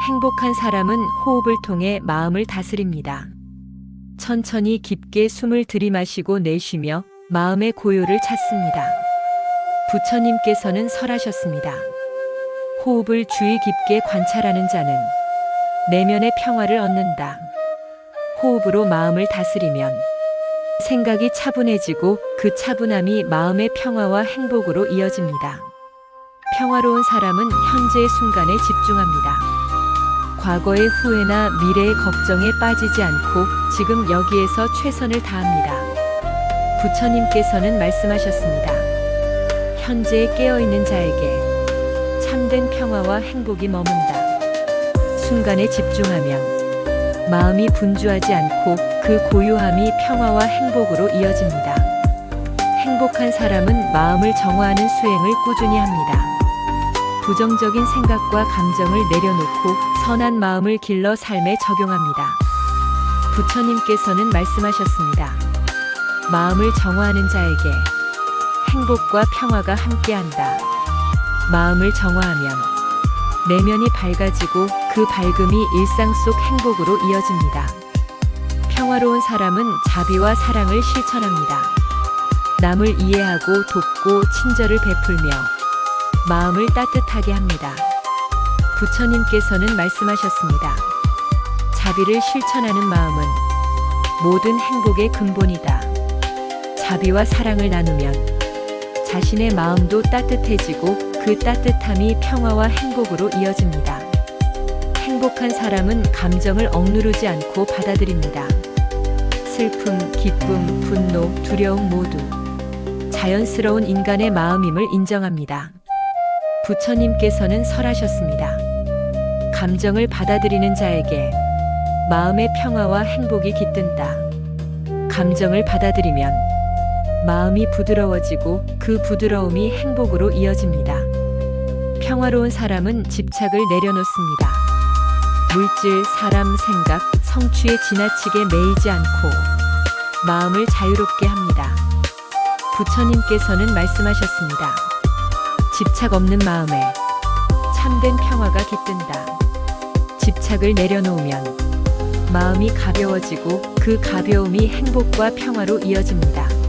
행복한 사람은 호흡을 통해 마음을 다스립니다. 천천히 깊게 숨을 들이마시고 내쉬며 마음의 고요를 찾습니다. 부처님께서는 설하셨습니다. 호흡을 주의 깊게 관찰하는 자는 내면의 평화를 얻는다. 호흡으로 마음을 다스리면 생각이 차분해지고 그 차분함이 마음의 평화와 행복으로 이어집니다. 평화로운 사람은 현재의 순간에 집중합니다. 과거의 후회나 미래의 걱정에 빠지지 않고 지금 여기에서 최선을 다합니다. 부처님께서는 말씀하셨습니다. 현재에 깨어있는 자에게 참된 평화와 행복이 머문다. 순간에 집중하면 마음이 분주하지 않고 그 고요함이 평화와 행복으로 이어집니다. 행복한 사람은 마음을 정화하는 수행을 꾸준히 합니다. 부정적인 생각과 감정을 내려놓고 선한 마음을 길러 삶에 적용합니다. 부처님께서는 말씀하셨습니다. 마음을 정화하는 자에게 행복과 평화가 함께한다. 마음을 정화하면 내면이 밝아지고 그 밝음이 일상 속 행복으로 이어집니다. 평화로운 사람은 자비와 사랑을 실천합니다. 남을 이해하고 돕고 친절을 베풀며 마음을 따뜻하게 합니다. 부처님께서는 말씀하셨습니다. 자비를 실천하는 마음은 모든 행복의 근본이다. 자비와 사랑을 나누면 자신의 마음도 따뜻해지고 그 따뜻함이 평화와 행복으로 이어집니다. 행복한 사람은 감정을 억누르지 않고 받아들입니다. 슬픔, 기쁨, 분노, 두려움 모두 자연스러운 인간의 마음임을 인정합니다. 부처님께서는 설하셨습니다. 감정을 받아들이는 자에게 마음의 평화와 행복이 깃든다. 감정을 받아들이면 마음이 부드러워지고 그 부드러움이 행복으로 이어집니다. 평화로운 사람은 집착을 내려놓습니다. 물질, 사람, 생각, 성취에 지나치게 매이지 않고 마음을 자유롭게 합니다. 부처님께서는 말씀하셨습니다. 집착 없는 마음에 참된 평화가 깃든다. 집착을 내려놓으면 마음이 가벼워지고 그 가벼움이 행복과 평화로 이어집니다.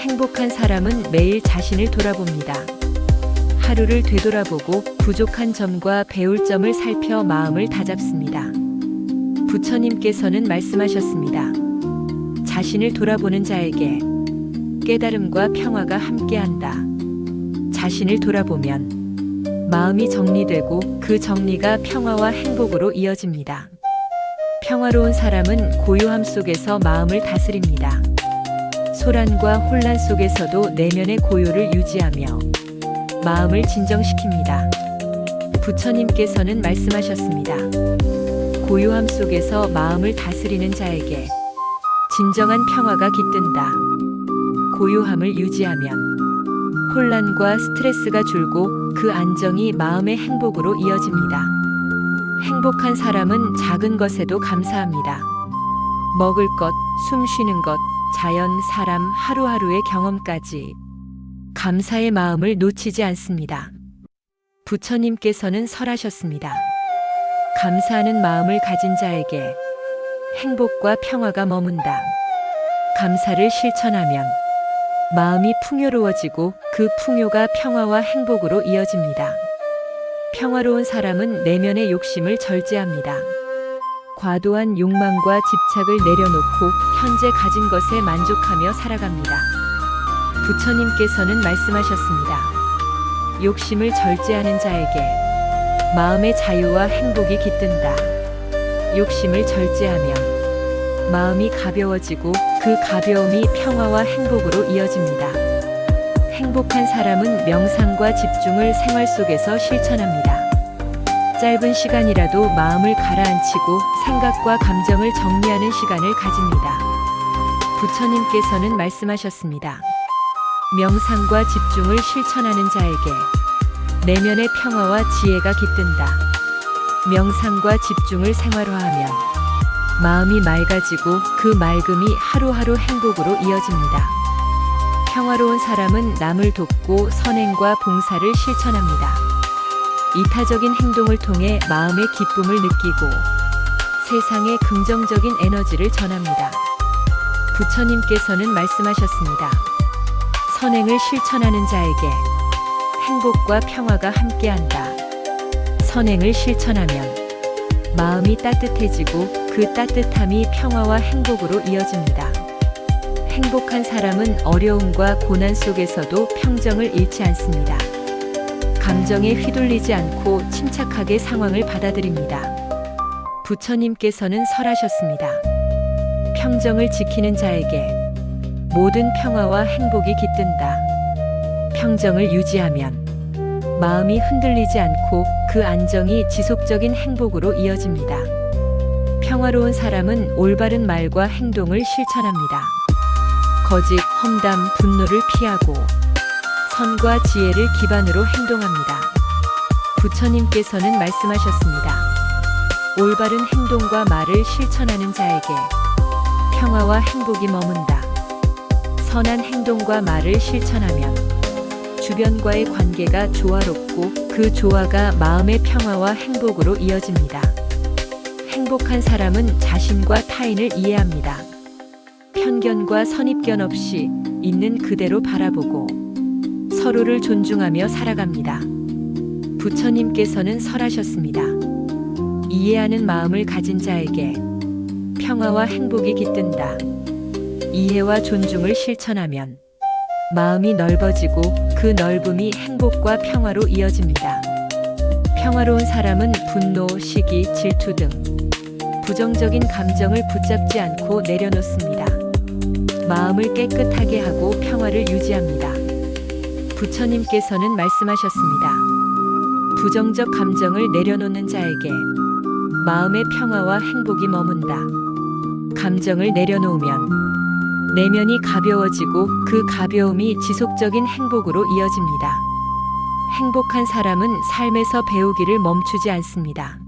행복한 사람은 매일 자신을 돌아봅니다. 하루를 되돌아보고 부족한 점과 배울 점을 살펴 마음을 다잡습니다. 부처님께서는 말씀하셨습니다. 자신을 돌아보는 자에게 깨달음과 평화가 함께한다. 자신을 돌아보면 마음이 정리되고 그 정리가 평화와 행복으로 이어집니다. 평화로운 사람은 고요함 속에서 마음을 다스립니다. 소란과 혼란 속에서도 내면의 고요를 유지하며 마음을 진정시킵니다. 부처님께서는 말씀하셨습니다. 고요함 속에서 마음을 다스리는 자에게 진정한 평화가 깃든다. 고요함을 유지하면 혼란과 스트레스가 줄고 그 안정이 마음의 행복으로 이어집니다. 행복한 사람은 작은 것에도 감사합니다. 먹을 것, 숨 쉬는 것, 자연, 사람, 하루하루의 경험까지 감사의 마음을 놓치지 않습니다. 부처님께서는 설하셨습니다. 감사하는 마음을 가진 자에게 행복과 평화가 머문다. 감사를 실천하면 마음이 풍요로워지고 그 풍요가 평화와 행복으로 이어집니다. 평화로운 사람은 내면의 욕심을 절제합니다. 과도한 욕망과 집착을 내려놓고 현재 가진 것에 만족하며 살아갑니다. 부처님께서는 말씀하셨습니다. 욕심을 절제하는 자에게 마음의 자유와 행복이 깃든다. 욕심을 절제하면 마음이 가벼워지고 그 가벼움이 평화와 행복으로 이어집니다. 행복한 사람은 명상과 집중을 생활 속에서 실천합니다. 짧은 시간이라도 마음을 가라앉히고 생각과 감정을 정리하는 시간을 가집니다. 부처님께서는 말씀하셨습니다. 명상과 집중을 실천하는 자에게 내면의 평화와 지혜가 깃든다. 명상과 집중을 생활화하면 마음이 맑아지고 그 맑음이 하루하루 행복으로 이어집니다. 평화로운 사람은 남을 돕고 선행과 봉사를 실천합니다. 이타적인 행동을 통해 마음의 기쁨을 느끼고 세상에 긍정적인 에너지를 전합니다. 부처님께서는 말씀하셨습니다. 선행을 실천하는 자에게 행복과 평화가 함께한다. 선행을 실천하면 마음이 따뜻해지고 그 따뜻함이 평화와 행복으로 이어집니다. 행복한 사람은 어려움과 고난 속에서도 평정을 잃지 않습니다. 감정에 휘둘리지 않고 침착하게 상황을 받아들입니다. 부처님께서는 설하셨습니다. 평정을 지키는 자에게 모든 평화와 행복이 깃든다. 평정을 유지하면 마음이 흔들리지 않고 그 안정이 지속적인 행복으로 이어집니다. 평화로운 사람은 올바른 말과 행동을 실천합니다. 거짓, 험담, 분노를 피하고 선과 지혜를 기반으로 행동합니다. 부처님께서는 말씀하셨습니다. 올바른 행동과 말을 실천하는 자에게 평화와 행복이 머문다. 선한 행동과 말을 실천하면 주변과의 관계가 조화롭고 그 조화가 마음의 평화와 행복으로 이어집니다. 행복한 사람은 자신과 타인을 이해합니다. 편견과 선입견 없이 있는 그대로 바라보고 서로를 존중하며 살아갑니다. 부처님께서는 설하셨습니다. 이해하는 마음을 가진 자에게 평화와 행복이 깃든다. 이해와 존중을 실천하면 마음이 넓어지고 그 넓음이 행복과 평화로 이어집니다. 평화로운 사람은 분노, 시기, 질투 등 부정적인 감정을 붙잡지 않고 내려놓습니다. 마음을 깨끗하게 하고 평화를 유지합니다. 부처님께서는 말씀하셨습니다. 부정적 감정을 내려놓는 자에게 마음의 평화와 행복이 머문다. 감정을 내려놓으면 내면이 가벼워지고 그 가벼움이 지속적인 행복으로 이어집니다. 행복한 사람은 삶에서 배우기를 멈추지 않습니다.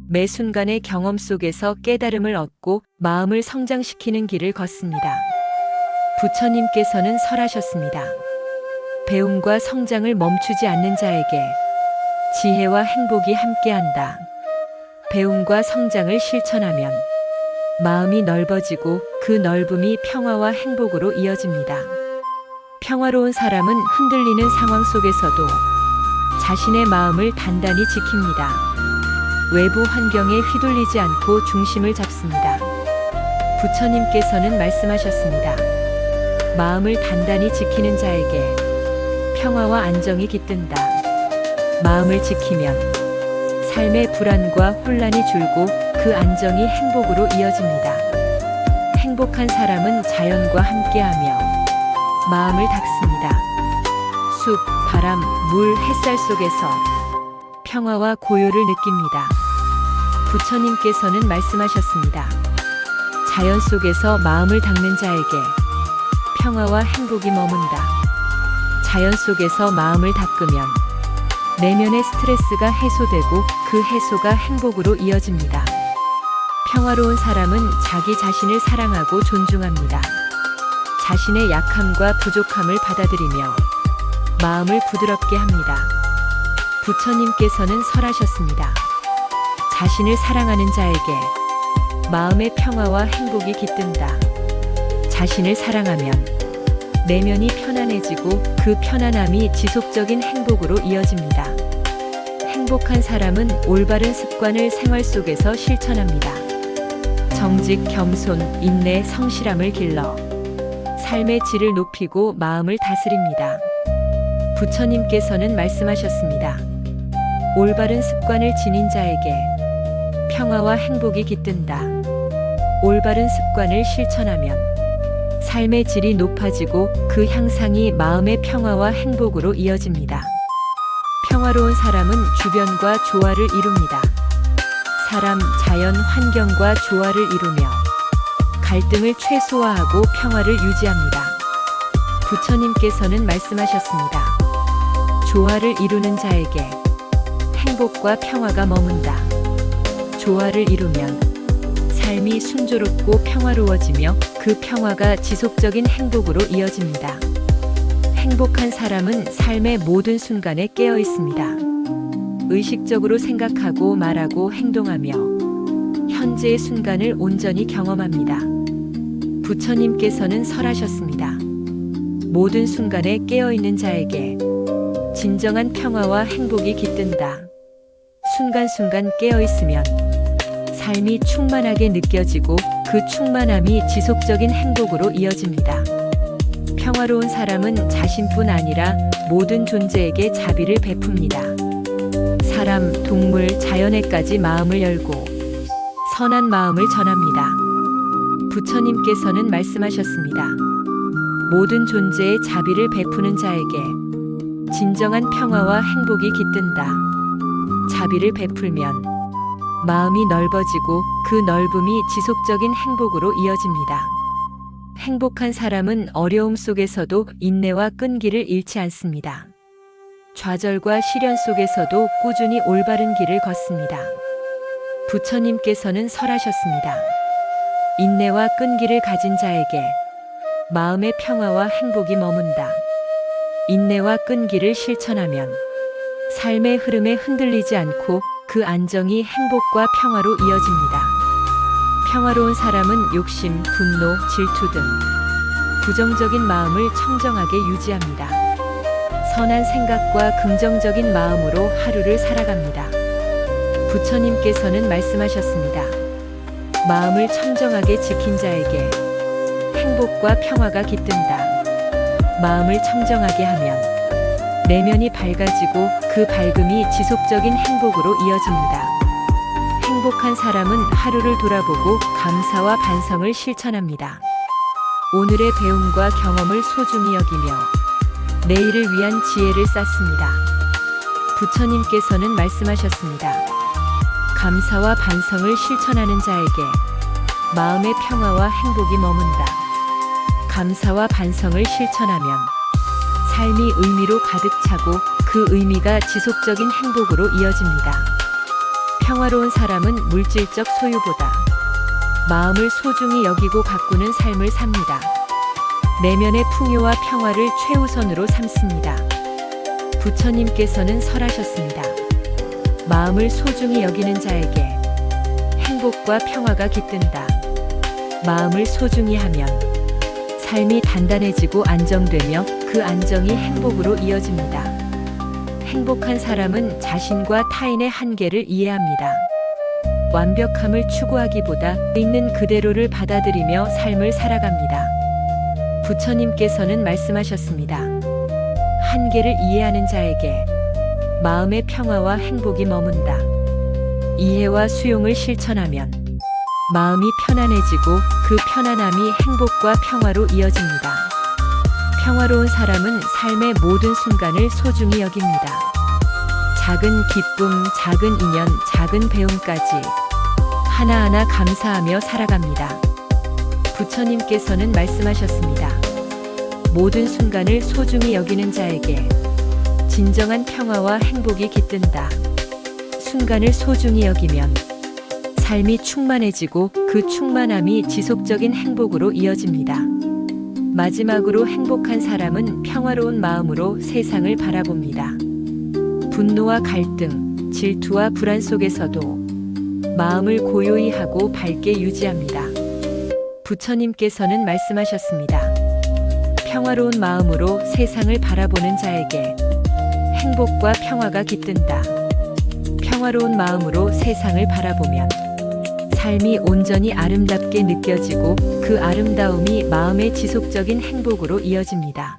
매 순간의 경험 속에서 깨달음을 얻고 마음을 성장시키는 길을 걷습니다. 부처님께서는 설하셨습니다. 배움과 성장을 멈추지 않는 자에게 지혜와 행복이 함께한다. 배움과 성장을 실천하면 마음이 넓어지고 그 넓음이 평화와 행복으로 이어집니다. 평화로운 사람은 흔들리는 상황 속에서도 자신의 마음을 단단히 지킵니다. 외부 환경에 휘둘리지 않고 중심을 잡습니다. 부처님께서는 말씀하셨습니다. 마음을 단단히 지키는 자에게 평화와 안정이 깃든다. 마음을 지키면 삶의 불안과 혼란이 줄고 그 안정이 행복으로 이어집니다. 행복한 사람은 자연과 함께하며 마음을 닦습니다. 숲, 바람, 물, 햇살 속에서 평화와 고요를 느낍니다. 부처님께서는 말씀하셨습니다. 자연 속에서 마음을 닦는 자에게 평화와 행복이 머문다. 자연 속에서 마음을 닦으면 내면의 스트레스가 해소되고 그 해소가 행복으로 이어집니다. 평화로운 사람은 자기 자신을 사랑하고 존중합니다. 자신의 약함과 부족함을 받아들이며 마음을 부드럽게 합니다. 부처님께서는 설하셨습니다. 자신을 사랑하는 자에게 마음의 평화와 행복이 깃든다. 자신을 사랑하면 내면이 편안해지고 그 편안함이 지속적인 행복으로 이어집니다. 행복한 사람은 올바른 습관을 생활 속에서 실천합니다. 정직, 겸손, 인내, 성실함을 길러 삶의 질을 높이고 마음을 다스립니다. 부처님께서는 말씀하셨습니다. 올바른 습관을 지닌 자에게 평화와 행복이 깃든다. 올바른 습관을 실천하면 삶의 질이 높아지고 그 향상이 마음의 평화와 행복으로 이어집니다. 평화로운 사람은 주변과 조화를 이룹니다. 사람, 자연, 환경과 조화를 이루며 갈등을 최소화하고 평화를 유지합니다. 부처님께서는 말씀하셨습니다. 조화를 이루는 자에게 행복과 평화가 머문다. 조화를 이루면 삶이 순조롭고 평화로워지며 그 평화가 지속적인 행복으로 이어집니다. 행복한 사람은 삶의 모든 순간에 깨어 있습니다. 의식적으로 생각하고 말하고 행동하며 현재의 순간을 온전히 경험합니다. 부처님께서는 설하셨습니다. 모든 순간에 깨어 있는 자에게 진정한 평화와 행복이 깃든다. 순간순간 깨어 있으면 삶이 충만하게 느껴지고 그 충만함이 지속적인 행복으로 이어집니다. 평화로운 사람은 자신뿐 아니라 모든 존재에게 자비를 베풉니다. 사람, 동물, 자연에까지 마음을 열고 선한 마음을 전합니다. 부처님께서는 말씀하셨습니다. 모든 존재에 자비를 베푸는 자에게 진정한 평화와 행복이 깃든다. 자비를 베풀면 마음이 넓어지고 그 넓음이 지속적인 행복으로 이어집니다. 행복한 사람은 어려움 속에서도 인내와 끈기를 잃지 않습니다. 좌절과 시련 속에서도 꾸준히 올바른 길을 걷습니다. 부처님께서는 설하셨습니다. 인내와 끈기를 가진 자에게 마음의 평화와 행복이 머문다. 인내와 끈기를 실천하면 삶의 흐름에 흔들리지 않고 그 안정이 행복과 평화로 이어집니다. 평화로운 사람은 욕심, 분노, 질투 등 부정적인 마음을 청정하게 유지합니다. 선한 생각과 긍정적인 마음으로 하루를 살아갑니다. 부처님께서는 말씀하셨습니다. 마음을 청정하게 지킨 자에게 행복과 평화가 깃든다. 마음을 청정하게 하면 내면이 밝아지고 그 밝음이 지속적인 행복으로 이어집니다. 행복한 사람은 하루를 돌아보고 감사와 반성을 실천합니다. 오늘의 배움과 경험을 소중히 여기며 내일을 위한 지혜를 쌓습니다. 부처님께서는 말씀하셨습니다. 감사와 반성을 실천하는 자에게 마음의 평화와 행복이 머문다. 감사와 반성을 실천하면 삶이 의미로 가득 차고 그 의미가 지속적인 행복으로 이어집니다. 평화로운 사람은 물질적 소유보다 마음을 소중히 여기고 가꾸는 삶을 삽니다. 내면의 풍요와 평화를 최우선으로 삼습니다. 부처님께서는 설하셨습니다. 마음을 소중히 여기는 자에게 행복과 평화가 깃든다. 마음을 소중히 하면 삶이 단단해지고 안정되며 그 안정이 행복으로 이어집니다. 행복한 사람은 자신과 타인의 한계를 이해합니다. 완벽함을 추구하기보다 있는 그대로를 받아들이며 삶을 살아갑니다. 부처님께서는 말씀하셨습니다. 한계를 이해하는 자에게 마음의 평화와 행복이 머문다. 이해와 수용을 실천하면 마음이 편안해지고 그 편안함이 행복과 평화로 이어집니다. 평화로운 사람은 삶의 모든 순간을 소중히 여깁니다. 작은 기쁨, 작은 인연, 작은 배움까지 하나하나 감사하며 살아갑니다. 부처님께서는 말씀하셨습니다. 모든 순간을 소중히 여기는 자에게 진정한 평화와 행복이 깃든다. 순간을 소중히 여기면 삶이 충만해지고 그 충만함이 지속적인 행복으로 이어집니다. 마지막으로 행복한 사람은 평화로운 마음으로 세상을 바라봅니다. 분노와 갈등, 질투와 불안 속에서도 마음을 고요히 하고 밝게 유지합니다. 부처님께서는 말씀하셨습니다. 평화로운 마음으로 세상을 바라보는 자에게 행복과 평화가 깃든다. 평화로운 마음으로 세상을 바라보면 삶이 온전히 아름답게 느껴지고 그 아름다움이 마음의 지속적인 행복으로 이어집니다.